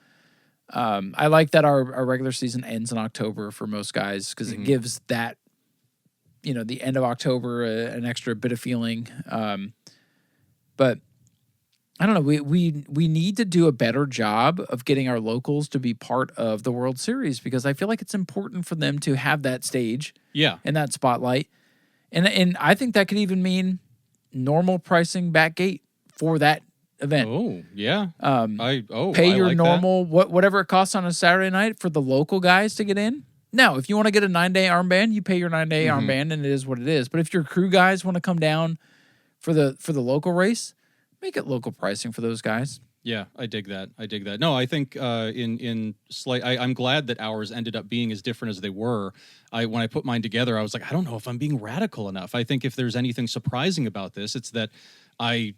I like that our regular season ends in October for most guys because it gives that, the end of October an extra bit of feeling. But I don't know. We need to do a better job of getting our locals to be part of the World Series because I feel like it's important for them to have that stage, and that spotlight, and I think that could even mean normal pricing back gate for that event. Oh yeah. Pay your like normal whatever it costs on a Saturday night for the local guys to get in. Now, if you want to get a 9-day armband, you pay your 9-day armband, and it is what it is. But if your crew guys want to come down for the local race, make it local pricing for those guys. Yeah, I dig that. No, I think I'm glad that ours ended up being as different as they were. When I put mine together, I was like, I don't know if I'm being radical enough. I think if there's anything surprising about this, it's that I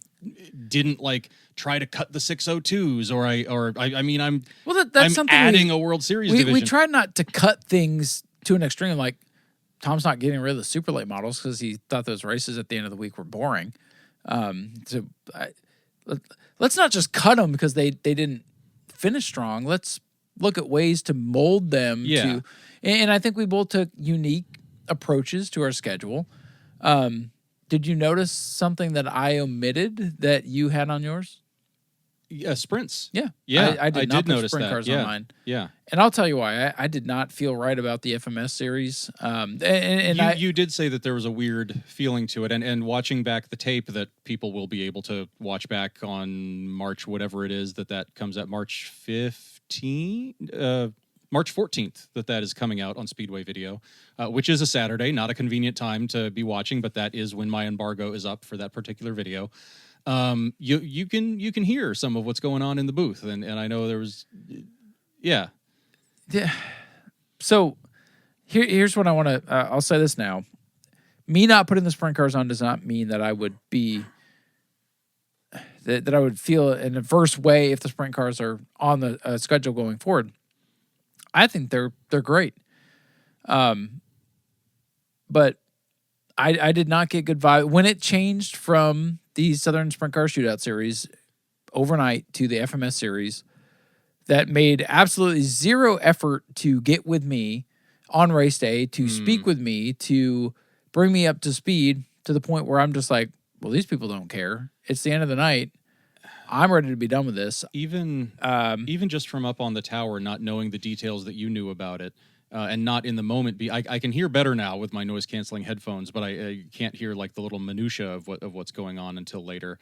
didn't like try to cut the 602s I mean I'm that's something adding a World Series division. We tried not to cut things to an extreme. Like Tom's not getting rid of the super late models because he thought those races at the end of the week were boring. Let's not just cut them because they didn't finish strong. Let's look at ways to mold them to. And I think we both took unique approaches to our schedule. Did you notice something that I omitted that you had on yours? Sprints. Yeah. I did notice not put sprint that. cars on mine. Yeah. And I'll tell you why. I did not feel right about the FMS series. You did say that there was a weird feeling to it. And watching back the tape that people will be able to watch back on March, whatever it is that comes out, March 15th, March 14th, that is coming out on Speedway Video, which is a Saturday, not a convenient time to be watching, but that is when my embargo is up for that particular video. You can hear some of what's going on in the booth, and I know there was, yeah. So here's what I want to. I'll say this now: me not putting the sprint cars on does not mean that I would be that I would feel an adverse way if the sprint cars are on the schedule going forward. I think they're great, but I did not get good vibe when it changed from the Southern Sprint Car Shootout Series overnight to the FMS Series. That made absolutely zero effort to get with me on race day, to speak with me, to bring me up to speed to the point where I'm just like, well, these people don't care. It's the end of the night. I'm ready to be done with this. Even just from up on the tower, not knowing the details that you knew about it, and not in the moment. I can hear better now with my noise canceling headphones, but I can't hear like the little minutia of what's going on until later.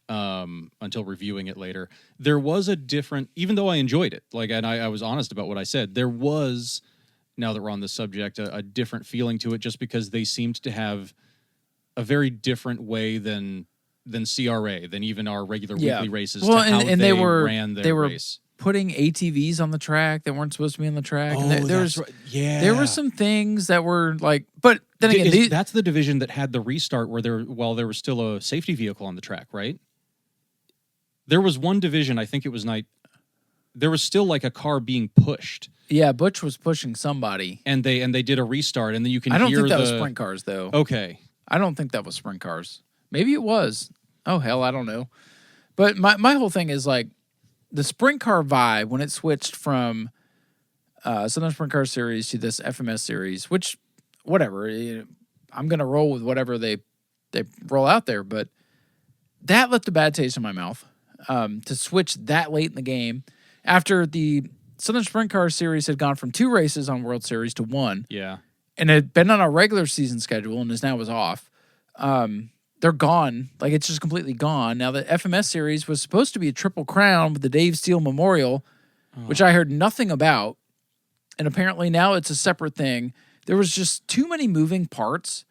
Until reviewing it later, there was a different. Even though I enjoyed it, and I was honest about what I said, there was. Now that we're on the subject, a different feeling to it, just because they seemed to have a very different way than CRA, than even our regular weekly races. Well, to how and they were ran their race. Putting ATVs on the track that weren't supposed to be on the track. Oh, and there were some things that were like, but then again, that's the division that had the restart where there was still a safety vehicle on the track, right? There was one division, I think it was night. There was still like a car being pushed. Yeah, Butch was pushing somebody, and they did a restart, and then you can. I don't hear think that was sprint cars, though. Okay, I don't think that was sprint cars. Maybe it was. Oh hell, I don't know. But my whole thing is like the sprint car vibe when it switched from Southern Sprint Car Series to this FMS series, which whatever, I'm gonna roll with whatever they roll out there, but that left a bad taste in my mouth. To switch that late in the game after the Southern Sprint Car Series had gone from 2 races on World Series to 1. Yeah. And had been on a regular season schedule and was off. They're gone. Like, it's just completely gone. Now, the FMS Series was supposed to be a Triple Crown with the Dave Steele Memorial, which I heard nothing about. And apparently now it's a separate thing. There was just too many moving parts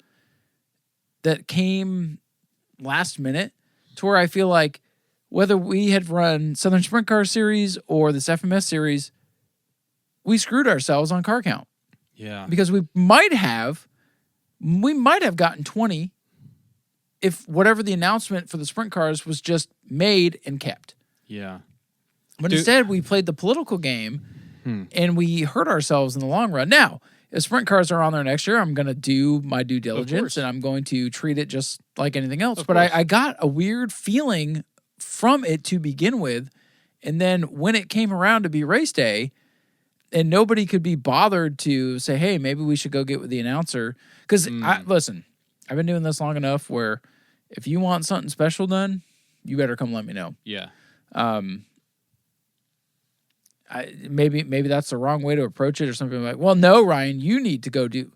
that came last minute to where I feel like whether we had run Southern Sprint Car Series or this FMS Series, we screwed ourselves on car count. Yeah. Because we might have gotten 20 if whatever the announcement for the sprint cars was just made and kept. Yeah. But instead, we played the political game and we hurt ourselves in the long run. Now, if sprint cars are on there next year, I'm going to do my due diligence and I'm going to treat it just like anything else. But I got a weird feeling from it to begin with. And then when it came around to be race day and nobody could be bothered to say, hey, maybe we should go get with the announcer. Because listen, I've been doing this long enough where if you want something special done, you better come let me know. Yeah. Maybe that's the wrong way to approach it or something like, well, no, Ryan, you need to go do.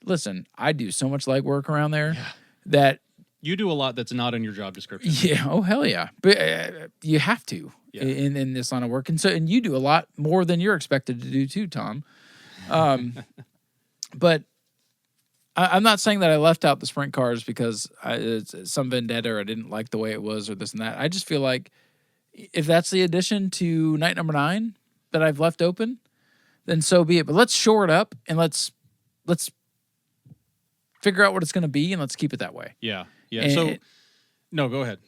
Listen, I do so much legwork around there that you do a lot that's not in your job description. Yeah. Oh, hell yeah. But you have to in this line of work. And you do a lot more than you're expected to do too, Tom. But I'm not saying that I left out the sprint cars because it's some vendetta or I didn't like the way it was or this and that. I just feel like if that's the addition to night number 9 that I've left open, then so be it. But let's shore it up and let's figure out what it's going to be and let's keep it that way. Yeah. Yeah. So, no, go ahead.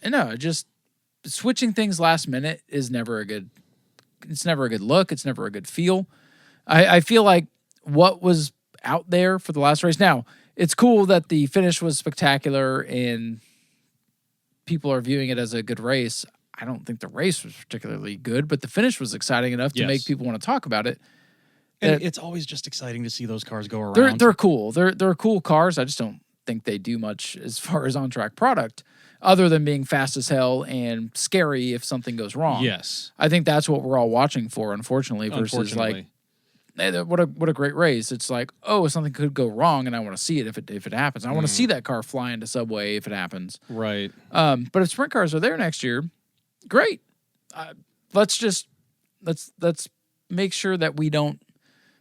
No, just switching things last minute is never a good. It's never a good look. It's never a good feel. I feel like what was out there for the last race. Now, it's cool that the finish was spectacular and people are viewing it as a good race. I don't think the race was particularly good, but the finish was exciting enough to make people want to talk about it. And it's always just exciting to see those cars go around. They're cool. They're cool cars. I just don't think they do much as far as on-track product other than being fast as hell and scary if something goes wrong. Yes. I think that's what we're all watching for, unfortunately, versus like, hey, what a great race. It's like, oh, something could go wrong and I want to see it if it happens. I want to see that car fly into Subway if it happens. Right. But if sprint cars are there next year, great. Let's make sure that we don't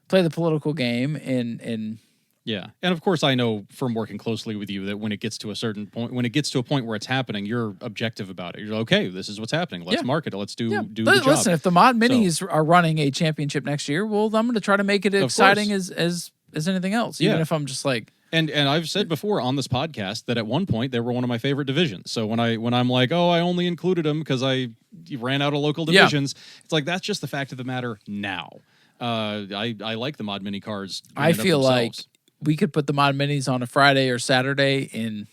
play the political game and yeah. And of course I know from working closely with you that when it gets to a certain point, when it gets to a point where it's happening, you're objective about it. You're like, okay, this is what's happening. Let's market it. Let's do the job. Listen, if the Mod Minis are running a championship next year, well, I'm going to try to make it as exciting as anything else, even if I'm just like. And I've said before on this podcast that at one point they were one of my favorite divisions. So when I'm like, oh, I only included them because I ran out of local divisions, it's like that's just the fact of the matter now. I like the Mod Mini cars. I feel like we could put the Mod Minis on a Friday or Saturday and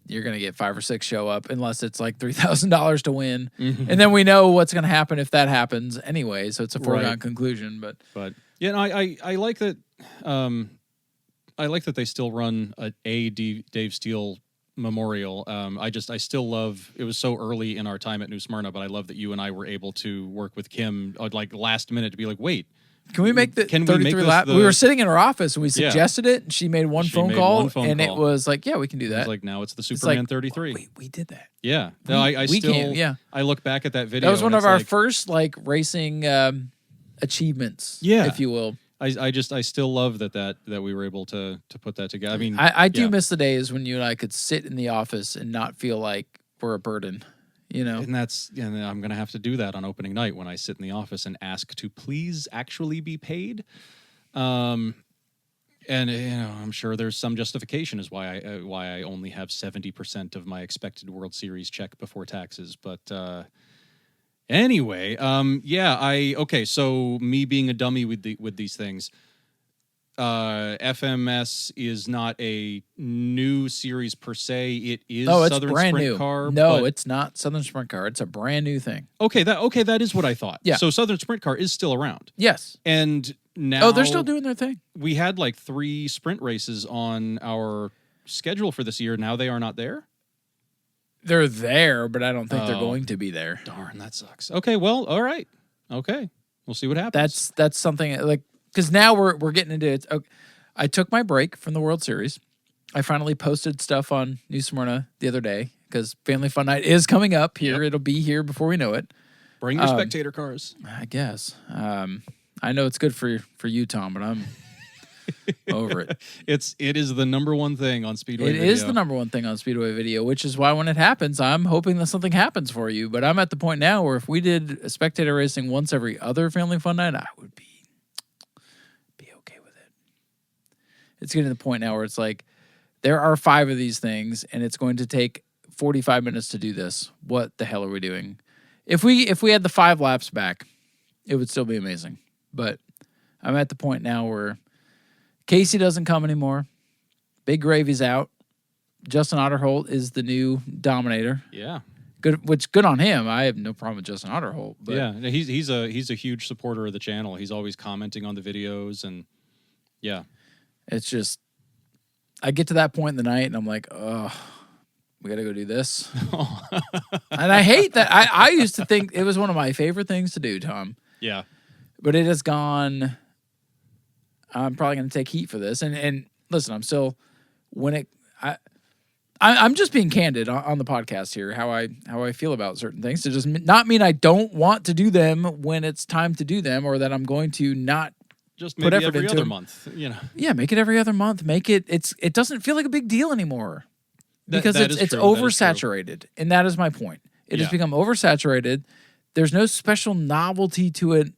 you're going to get 5 or 6 show up unless it's like $3,000 to win. Mm-hmm. And then we know what's going to happen if that happens anyway. So it's a foregone conclusion. But yeah, no, I like that. I like that they still run a Dave Steele memorial. I still love, it was so early in our time at New Smyrna, but I love that you and I were able to work with Kim like last minute to be like, wait, can we make the 33 lap? We were sitting in her office and we suggested it, and she made one phone call, it was like, yeah, we can do that. It was like, now it's the Superman 33. Oh, we did that. Yeah. No, I look back at that video. That was one of our first like racing achievements, if you will. I still love that we were able to put that together. I mean, I do miss the days when you and I could sit in the office and not feel like we're a burden. You know, and I'm going to have to do that on opening night when I sit in the office and ask to please actually be paid. And I'm sure there's some justification as why I only have 70% of my expected World Series check before taxes. But anyway, so me being a dummy with these things. FMS is not a new series per se. It is Southern brand Sprint new. Car. No, it's not Southern Sprint Car. It's a brand new thing. Okay, that is what I thought. Yeah. So Southern Sprint Car is still around. Yes. And now they're still doing their thing. We had like 3 sprint races on our schedule for this year. Now they are not there. They're there, but I don't think they're going to be there. Darn, that sucks. Okay, well, all right. Okay, we'll see what happens. That's something like. Because now we're getting into it. I took my break from the World Series. I finally posted stuff on New Smyrna the other day because Family Fun Night is coming up here. Yep. It'll be here before we know it. Bring your spectator cars. I guess. I know it's good for you, Tom, but I'm over it. It is the number one thing on Speedway Video. It is the number one thing on Speedway Video, which is why when it happens, I'm hoping that something happens for you. But I'm at the point now where if we did a spectator racing once every other Family Fun Night, I would be okay with it. It's getting to the point now where it's like, there are 5 of these things, and it's going to take 45 minutes to do this. What the hell are we doing? If we had the 5 laps back, it would still be amazing. But I'm at the point now where Casey doesn't come anymore. Big Gravy's out. Justin Otterholt is the new dominator. Yeah. Good on him. I have no problem with Justin Otterholt. But yeah, he's a huge supporter of the channel. He's always commenting on the videos, and yeah, it's just I get to that point in the night and I'm like, oh, we got to go do this. And I hate that. I used to think it was one of my favorite things to do, Tom. Yeah. But it has gone. I'm probably going to take heat for this. And listen, I'm still I'm just being candid on the podcast here, how I feel about certain things. It does not mean I don't want to do them when it's time to do them, or that I'm going to not just put maybe effort every into other it. month. Yeah, make it every other month. Make it. It doesn't feel like a big deal anymore because that it's is true. oversaturated, and that is my point. It has become oversaturated. There's no special novelty to it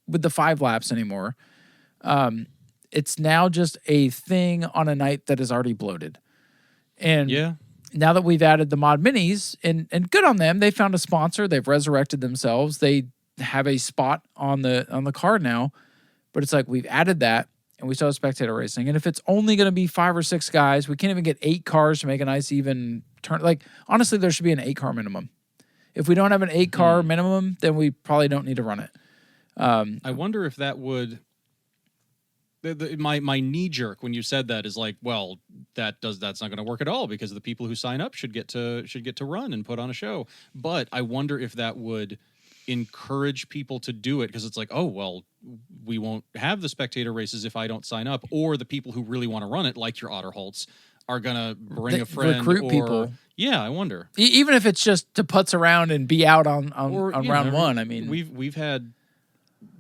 with the 5 laps anymore. It's now just a thing on a night that is already bloated. And now that we've added the Mod Minis, and good on them, they found a sponsor. They've resurrected themselves. They have a spot on the card now. But it's like we've added that, and we still have spectator racing. And if it's only going to be 5 or 6 guys, we can't even get 8 cars to make a nice even turn. Like, honestly, there should be an 8-car minimum. If we don't have an 8-car minimum, then we probably don't need to run it. I wonder if that would. My knee jerk when you said that is like, well, that's not going to work at all, because the people who sign up should get to run and put on a show. But I wonder if that would encourage people to do it, because it's like, oh, well, we won't have the spectator races if I don't sign up, or the people who really want to run it, like your Otterholtz, are gonna bring a friend, recruit people. Yeah, I wonder. Even if it's just to putz around and be out on round one. I mean, we've had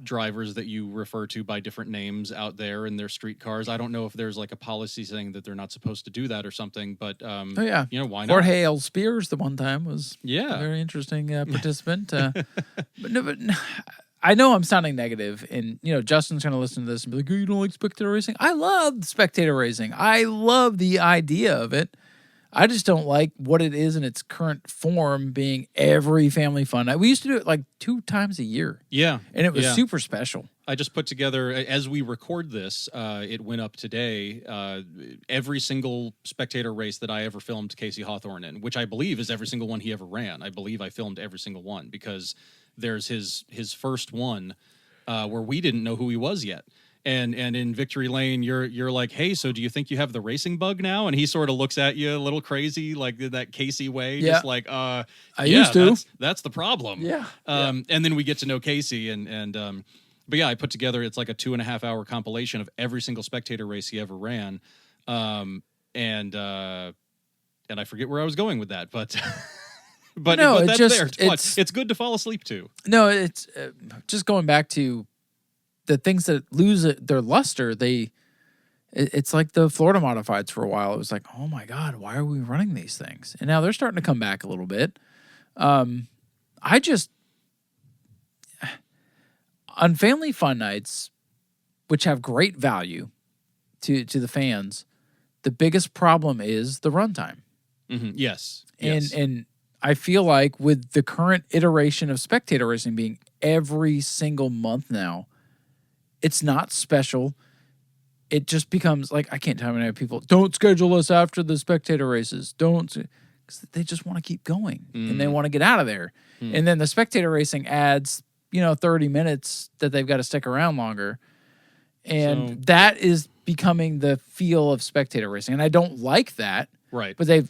drivers that you refer to by different names out there in their street cars. I don't know if there's like a policy saying that they're not supposed to do that or something, but why not? Jorge L. Spears the one time was a very interesting participant. But I know I'm sounding negative, and Justin's going to listen to this and be like, "Oh, you don't like spectator racing?" I love spectator racing. I love the idea of it. I just don't like what it is in its current form, being every family fun night. We used to do it like 2 times a year. Yeah. And it was super special. I just put together, as we record this, it went up today, every single spectator race that I ever filmed Casey Hawthorne in, which I believe is every single one he ever ran. I believe I filmed every single one, because there's his first one where we didn't know who he was yet. And in Victory Lane, you're like, hey, so do you think you have the racing bug now? And he sort of looks at you a little crazy, like that Casey way, just like, I used to. That's the problem. Yeah. And then we get to know Casey, but yeah, I put together, it's like a 2.5-hour compilation of every single spectator race he ever ran, and I forget where I was going with that, but. But that's there. It's good to fall asleep to. No, it's just going back to the things that lose their luster. It's like the Florida Modifieds for a while. It was like, oh my God, why are we running these things? And now they're starting to come back a little bit. On family fun nights, which have great value to the fans, the biggest problem is the runtime. Mm-hmm. Yes. And I feel like with the current iteration of spectator racing being every single month now, it's not special. It just becomes like, I can't tell how many people don't schedule us after the spectator races. Don't, because they just want to keep going and they want to get out of there. And then the spectator racing adds, 30 minutes that they've got to stick around longer. And that is becoming the feel of spectator racing. And I don't like that. Right. But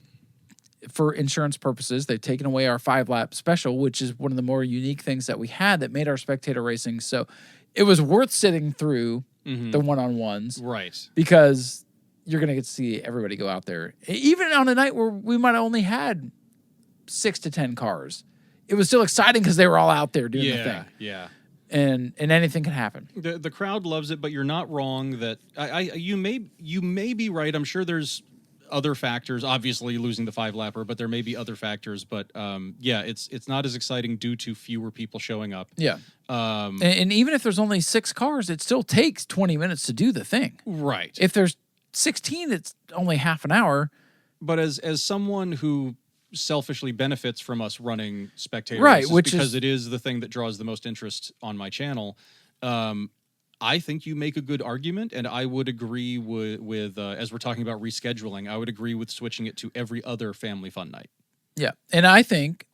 for insurance purposes, they've taken away our 5-lap special, which is one of the more unique things that we had that made our spectator racing. So it was worth sitting through the one-on-ones. Right. Because you're going to get to see everybody go out there. Even on a night where we might have only had 6 to 10 cars. It was still exciting because they were all out there doing the thing. Yeah. And anything can happen. The crowd loves it, but you're not wrong that you may be right. I'm sure there's other factors, obviously losing the 5-lapper, but there may be other factors. But it's not as exciting due to fewer people showing up. Yeah. And even if there's only 6 cars, it still takes 20 minutes to do the thing. Right. If there's 16, it's only half an hour. But as someone who selfishly benefits from us running spectator right, races, which because it is the thing that draws the most interest on my channel, I think you make a good argument, and I would agree with as we're talking about rescheduling, I would agree with switching it to every other family fun night. Yeah, and I think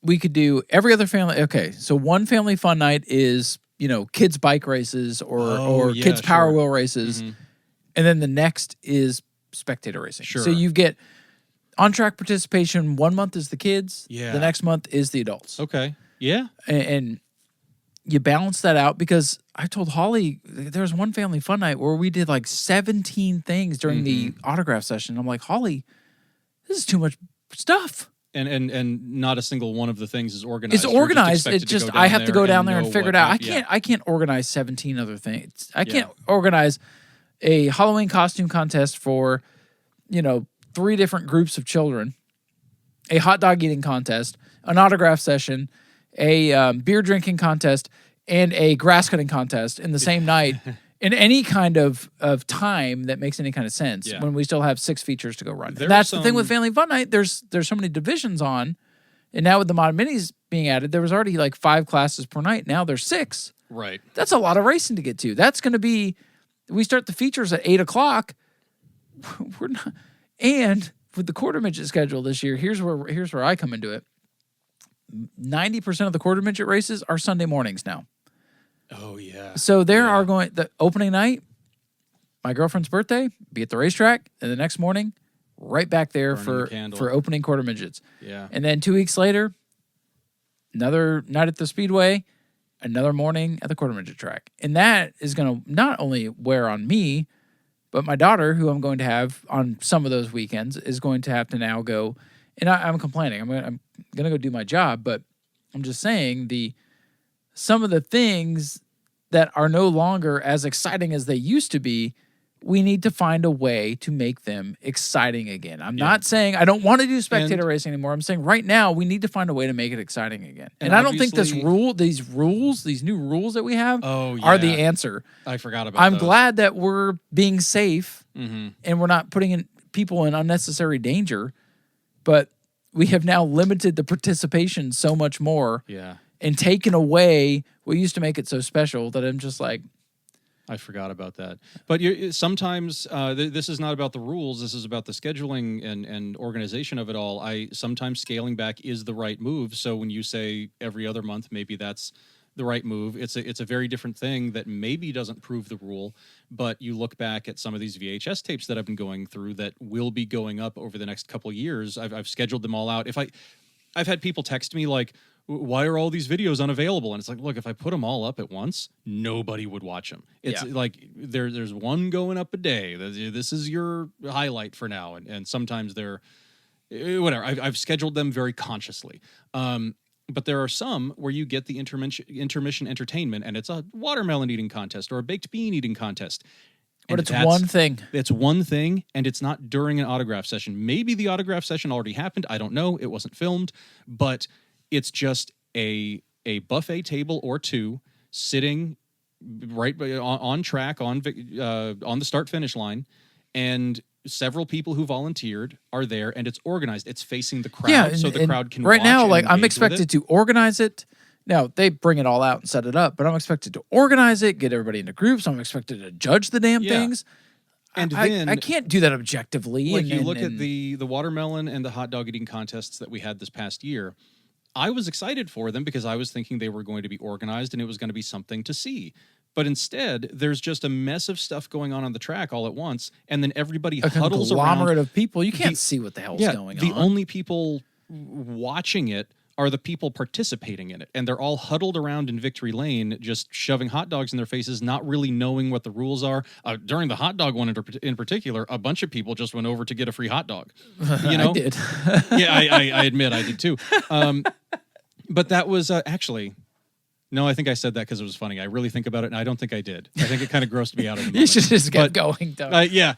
we could do every other family. Okay, so one family fun night is, kids bike races or kids power wheel races, and then the next is spectator racing. Sure. So you get On track participation, 1 month is the kids. Yeah. The next month is the adults. Okay. Yeah. And you balance that out, because I told Holly there was one family fun night where we did like 17 things during the autograph session. I'm like, Holly, this is too much stuff. And not a single one of the things is organized. It's organized. It's just I have to go down there and figure it out. I can't organize 17 other things. I can't organize a Halloween costume contest for, 3 different groups of children, a hot dog eating contest, an autograph session, a beer drinking contest, and a grass cutting contest in the same night in any kind of time that makes any kind of sense when we still have 6 features to go run. And that's the thing with Family Fun Night. There's so many divisions on, and now with the Mod Minis being added, there was already like 5 classes per night. Now there's 6. Right. That's a lot of racing to get to. That's going to be, we start the features at 8 o'clock. We're not, and with the quarter midget schedule this year, here's where I come into it. 90% of the quarter midget races are Sunday mornings now. Oh, yeah. So there are going, the opening night, my girlfriend's birthday, be at the racetrack, and the next morning, right back there for opening quarter midgets. Yeah. And then 2 weeks later, another night at the Speedway, another morning at the quarter midget track. And that is going to not only wear on me, but my daughter, who I'm going to have on some of those weekends, is going to have to now go. And I'm complaining. I'm going to go do my job, but I'm just saying some of the things that are no longer as exciting as they used to be, we need to find a way to make them exciting again. I'm not saying I don't want to do spectator racing anymore. I'm saying right now we need to find a way to make it exciting again. And I don't think these new rules that we have are the answer. I forgot about I'm those. glad that we're being safe and we're not putting people in unnecessary danger, but we have now limited the participation so much more and taken away what used to make it so special that I'm just like, I forgot about that. But sometimes this is not about the rules. This is about the scheduling and organization of it all. Sometimes scaling back is the right move. So when you say every other month, maybe that's the right move. It's a very different thing that maybe doesn't prove the rule. But you look back at some of these VHS tapes that I've been going through that will be going up over the next couple of years. I've scheduled them all out. I've had people text me like, why are all these videos unavailable? And it's like, look, if I put them all up at once, nobody would watch them. It's like there's one going up a day. This is your highlight for now. And sometimes they're whatever. I've scheduled them very consciously. But there are some where you get the intermission entertainment, and it's a watermelon eating contest or a baked bean eating contest. But it's one thing. It's one thing, and it's not during an autograph session. Maybe the autograph session already happened. I don't know. It wasn't filmed. But it's just a buffet table or 2 sitting right on track on the start-finish line, and several people who volunteered are there, and it's organized. It's facing the crowd, so the crowd can watch. Right now, like I'm expected to organize it. Now, they bring it all out and set it up, but I'm expected to organize it, get everybody into groups. I'm expected to judge the damn things. And then I can't do that objectively. Like you look at the watermelon and the hot dog eating contests that we had this past year. I was excited for them because I was thinking they were going to be organized and it was going to be something to see. But instead, there's just a mess of stuff going on the track all at once, and then everybody huddles around. A conglomerate of people. You can't see what the hell's going on. The only people watching it are the people participating in it, and they're all huddled around in Victory Lane, just shoving hot dogs in their faces, not really knowing what the rules are. During the hot dog one in particular, a bunch of people just went over to get a free hot dog. You know? I did. I admit I did too. But that was actually... No, I think I said that because it was funny. I really think about it, and I don't think I did. I think it kind of grossed me out. You should just get going, Doug. Yeah,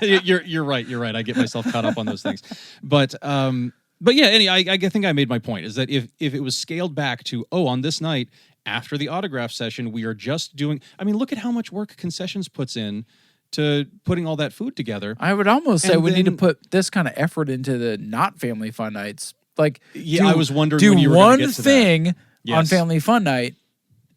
you're right. You're right. I get myself caught up on those things. But yeah, I think I made my point, is that if it was scaled back to, on this night, after the autograph session, we are just doing... I mean, look at how much work concessions puts in to putting all that food together. I would almost say we need to put this kind of effort into the not family fun nights. Like, I was wondering when you were going to get to that. On Family Fun Night,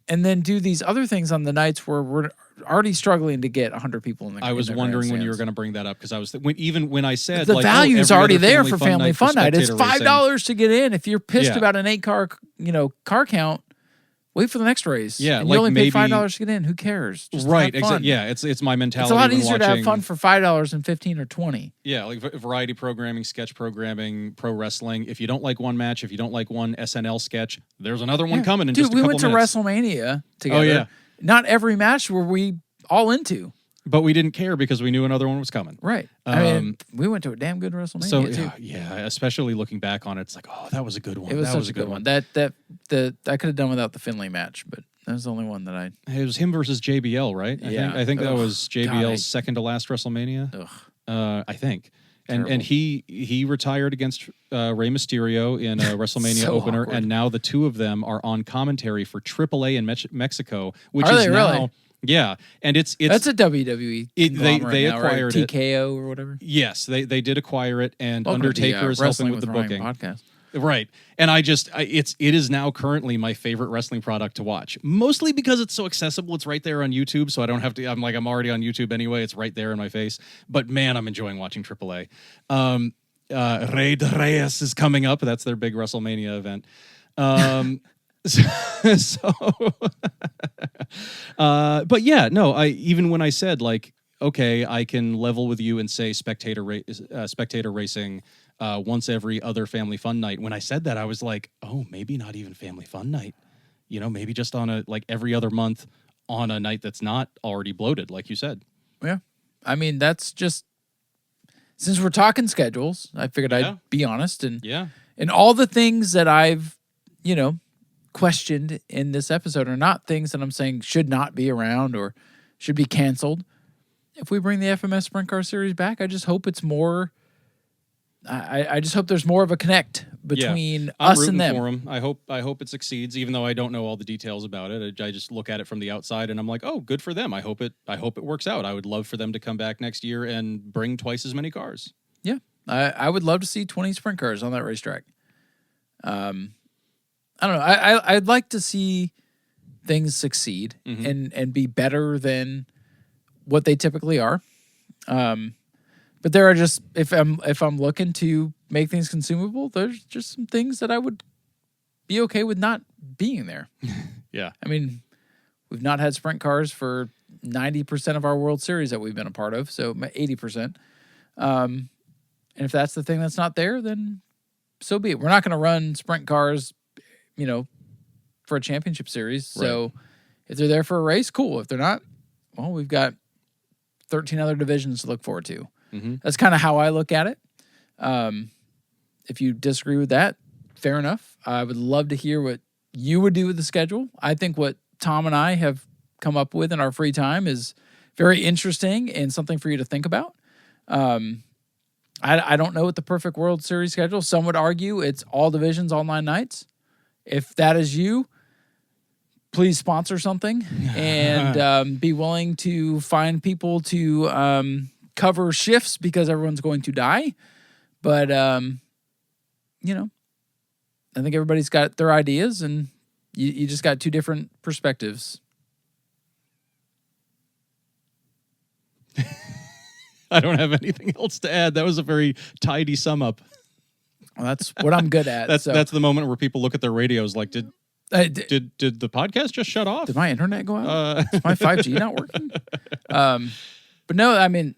and then do these other things on the nights where we're already struggling to get 100 people in the I was wondering when you were going to bring that up, because I was even when I said the value is already there for Family Fun Night. It's $5 to get in. If you're pissed about an 8-car car count, wait for the next race. Yeah, and like you only pay maybe- $5 to get in. Who cares? Just Right, have fun. Yeah, it's my mentality. It's a lot when easier to have watching- fun for $5 than 15 or 20. Yeah, like variety programming, sketch programming, pro wrestling. If you don't like one match, if you don't like one SNL sketch, there's another one coming in Dude, just a we couple went to minutes. WrestleMania together. Oh, yeah. Not every match were we all into. But we didn't care because we knew another one was coming. Right. I mean, we went to a damn good WrestleMania So too. yeah, especially looking back on it, it's like, oh, that was a good one. It was that such was a good one. That I could have done without the Finley match, but that was the only one that I. It was him versus JBL, right? I think that was JBL's second to last WrestleMania. I think. And he retired against Rey Mysterio in a WrestleMania opener, awkward. and now the two of them are on commentary for AAA in Mexico, which Are is they now really? Yeah, and it's That's a WWE. they now, acquired right? it. TKO or whatever. Yes, they did acquire it, and Welcome Undertaker to the, is helping Wrestling with the Ryan booking. podcast. Right. And it is now currently my favorite wrestling product to watch. Mostly because it's so accessible. It's right there on YouTube, so I don't have to I'm already on YouTube anyway. It's right there in my face. But man, I'm enjoying watching AAA. Rey de Reyes is coming up. That's their big WrestleMania event. But yeah, no, even when I said like, okay, I can level with you and say spectator racing once every other family fun night. When I said that, I was like, oh, maybe not even family fun night. Maybe just on every other month on a night that's not already bloated, like you said. Yeah. I mean, that's just, since we're talking schedules, I figured I'd be honest. And all the things that I've, questioned in this episode are not things that I'm saying should not be around or should be canceled. If we bring the FMS Sprint Car Series back, I just hope it's more. I just hope there's more of a connect between us and them. For 'em. I hope it succeeds, even though I don't know all the details about it. I just look at it from the outside and I'm like, oh, good for them. I hope it works out. I would love for them to come back next year and bring twice as many cars. Yeah, I would love to see 20 sprint cars on that racetrack. I don't know. I'd like to see things succeed and be better than what they typically are. But there are just if I'm looking to make things consumable, there's just some things that I would be okay with not being there. Yeah. I mean, we've not had sprint cars for 90% of our World Series that we've been a part of, so 80%. And if that's the thing that's not there, then so be it. We're not going to run sprint cars, for a championship series. So if they're there for a race, cool. If they're not, well, we've got 13 other divisions to look forward to. That's kind of how I look at it. If you disagree with that, fair enough. I would love to hear what you would do with the schedule. I think what Tom and I have come up with in our free time is very interesting and something for you to think about. I don't know what the perfect World Series schedule. Some would argue it's all divisions, all 9 nights. If that is you, please sponsor something and be willing to find people to cover shifts because everyone's going to die. But, I think everybody's got their ideas and you just got 2 different perspectives. I don't have anything else to add. That was a very tidy sum up. Well, that's what I'm good at. That's the moment where people look at their radios like, did the podcast just shut off? Did my internet go out? Is my 5G not working? But no, I mean,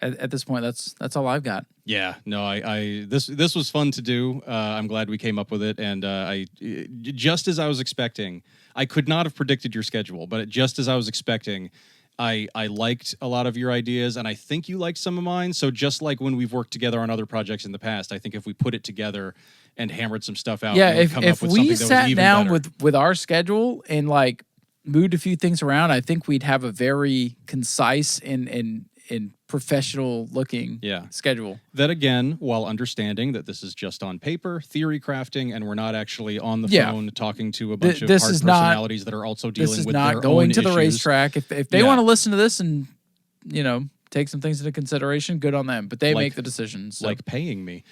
at this point, that's all I've got. Yeah, no, this was fun to do. I'm glad we came up with it, and just as I was expecting, I could not have predicted your schedule, but just as I was expecting, I liked a lot of your ideas, and I think you liked some of mine. So just like when we've worked together on other projects in the past, I think if we put it together and hammered some stuff out, yeah, we'd come up if with we something that sat was even down better. with our schedule and like moved a few things around, I think we'd have a very concise and professional looking schedule. That again, while understanding that this is just on paper, theory crafting, and we're not actually on the phone talking to a bunch of hard personalities that are also dealing with their own issues. This is not going to the racetrack. If they want to listen to this and, take some things into consideration, good on them. But they make the decisions. So. Like paying me.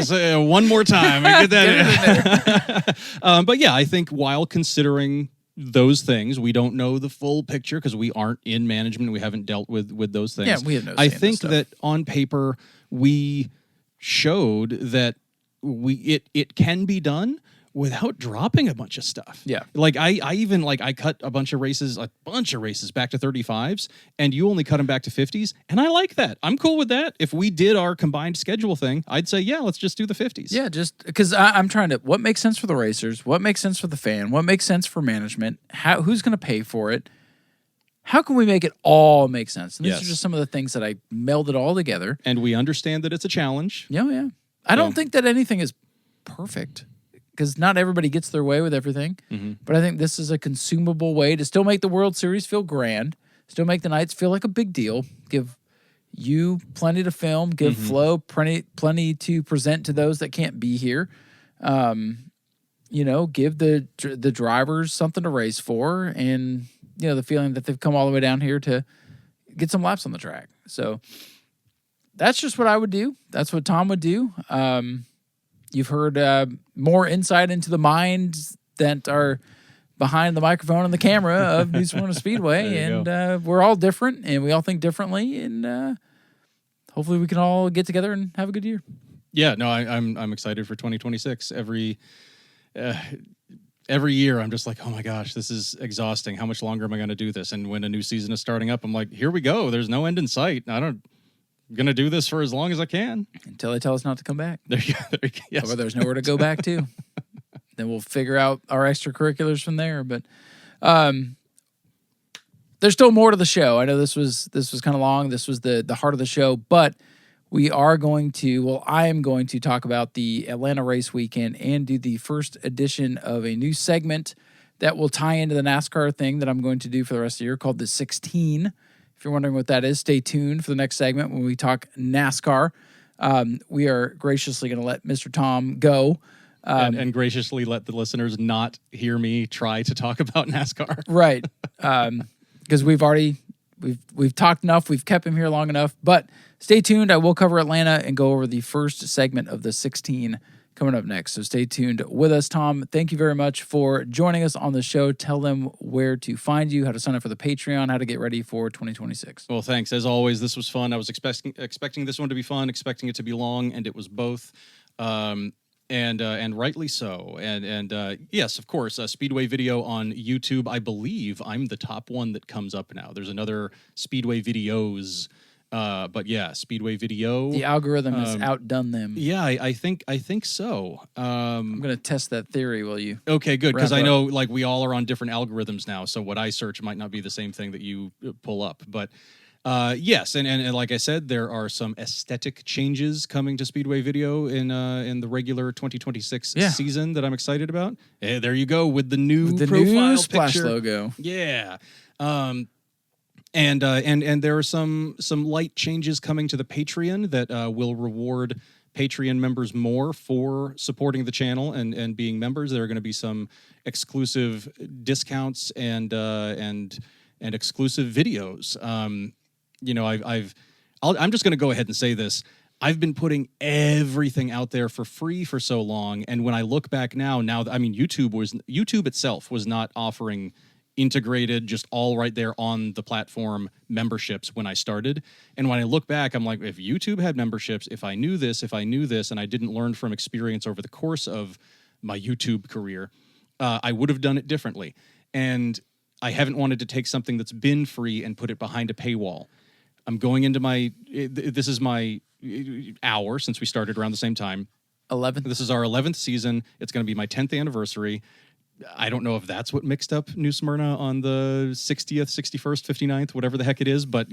So, one more time. Get that in. But yeah, I think while considering those things, we don't know the full picture because we aren't in management. We haven't dealt with those things. Yeah, we have no say I in this think stuff. that on paper, we showed that it can be done without dropping a bunch of stuff. Yeah. Like I even like I cut a bunch of races back to 35s, and you only cut them back to 50s, and I like that. I'm cool with that. If we did our combined schedule thing, I'd say, yeah, let's just do the 50s. Yeah, just because I'm trying to, what makes sense for the racers? What makes sense for the fan? What makes sense for management? Who's going to pay for it? How can we make it all make sense? And these are just some of the things that I melded all together. And we understand that it's a challenge. Yeah. I don't think that anything is perfect, because not everybody gets their way with everything. But I think this is a consumable way to still make the World Series feel grand, still make the nights feel like a big deal, give you plenty to film, give Flo plenty to present to those that can't be here. Give the drivers something to race for, and the feeling that they've come all the way down here to get some laps on the track. So that's just what I would do. That's what Tom would do. You've heard more insight into the minds that are behind the microphone and the camera of New Smyrna Speedway, and we're all different, and we all think differently, and hopefully we can all get together and have a good year. Yeah, no, I'm excited for 2026. Every year I'm just like, oh my gosh, this is exhausting. How much longer am I going to do this? And when a new season is starting up, I'm like, here we go. There's no end in sight. I'm going to do this for as long as I can. Until they tell us not to come back. There you go. Yes. Or there's nowhere to go back to. Then we'll figure out our extracurriculars from there. But there's still more to the show. I know this was kind of long. This was the heart of the show. But we are going to, I am going to talk about the Atlanta race weekend and do the first edition of a new segment that will tie into the NASCAR thing that I'm going to do for the rest of the year, called the 16. If you're wondering what that is, stay tuned for the next segment when we talk NASCAR. We are graciously going to let Mr. Tom go. And graciously let the listeners not hear me try to talk about NASCAR. Right. Because we've talked enough. We've kept him here long enough. But stay tuned. I will cover Atlanta and go over the first segment of the 16 coming up next. So stay tuned with us. Tom, thank you very much for joining us on the show. Tell them where to find you, how to sign up for the Patreon, how to get ready for 2026. Well, thanks. As always, this was fun. I was expecting this one to be fun, expecting it to be long, and it was both. And rightly so. And yes, of course, Speedway video on YouTube. I believe I'm the top one that comes up now. There's another Speedway videos. But yeah, Speedway video. The algorithm has outdone them. Yeah, I think so. I'm going to test that theory, will you? Okay, good, because I know like we all are on different algorithms now, so what I search might not be the same thing that you pull up. But yes, and like I said, there are some aesthetic changes coming to Speedway video in the regular 2026 season that I'm excited about. Hey, there you go with the new profile splash picture logo. Yeah. And there are some light changes coming to the Patreon that will reward Patreon members more for supporting the channel and being members. There are going to be some exclusive discounts and exclusive videos. I'm just going to go ahead and say this. I've been putting everything out there for free for so long, and when I look back now, YouTube itself was not offering integrated, just all right there on the platform memberships when I started. And when I look back, I'm like, if YouTube had memberships, if I knew this, and I didn't learn from experience over the course of my YouTube career, I would have done it differently. And I haven't wanted to take something that's been free and put it behind a paywall. I'm going into this is my hour since we started around the same time. 11th. This is our 11th season. It's going to be my 10th anniversary. I don't know if that's what mixed up New Smyrna on the 60th, 61st, 59th, whatever the heck it is. But,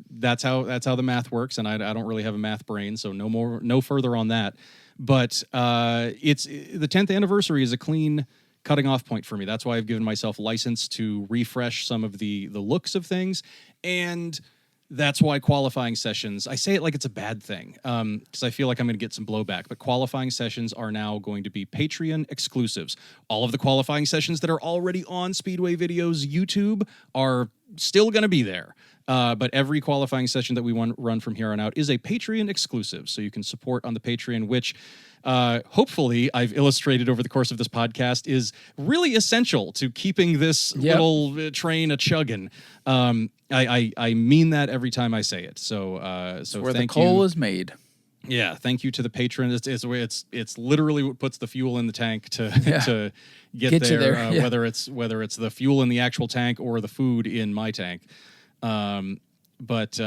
that's how the math works. And I don't really have a math brain, so no further on that. But it's the 10th anniversary is a clean cutting off point for me. That's why I've given myself license to refresh some of the looks of things. And that's why qualifying sessions, I say it like it's a bad thing, because I feel like I'm going to get some blowback, but qualifying sessions are now going to be Patreon exclusives. All of the qualifying sessions that are already on Speedway Video's YouTube are still going to be there. But every qualifying session that we run from here on out is a Patreon exclusive, so you can support on the Patreon, which hopefully I've illustrated over the course of this podcast is really essential to keeping this little train a-chugging. I mean that every time I say it. So where the coal is made. Yeah, thank you to the patron. It's literally what puts the fuel in the tank to to get there. Whether it's the fuel in the actual tank or the food in my tank. It's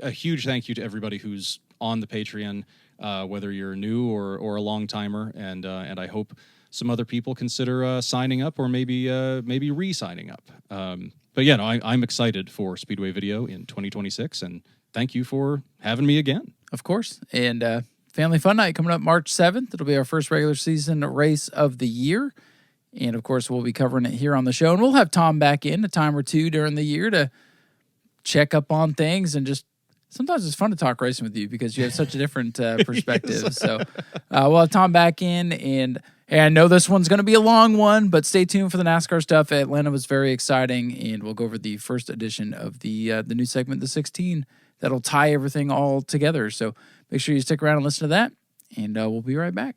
a huge thank you to everybody who's on the Patreon, whether you're new or a long timer, and I hope some other people consider signing up or maybe re-signing up. I'm excited for Speedway Video in 2026, and thank you for having me again. Of course. And Family Fun Night coming up March 7th. It'll be our first regular season race of the year. And, of course, we'll be covering it here on the show. And we'll have Tom back in a time or two during the year to check up on things. And just sometimes it's fun to talk racing with you because you have such a different perspective. Yes. So we'll have Tom back in. And I know this one's going to be a long one, but stay tuned for the NASCAR stuff. Atlanta was very exciting. And we'll go over the first edition of the new segment, the 16, that'll tie everything all together. So make sure you stick around and listen to that. And we'll be right back.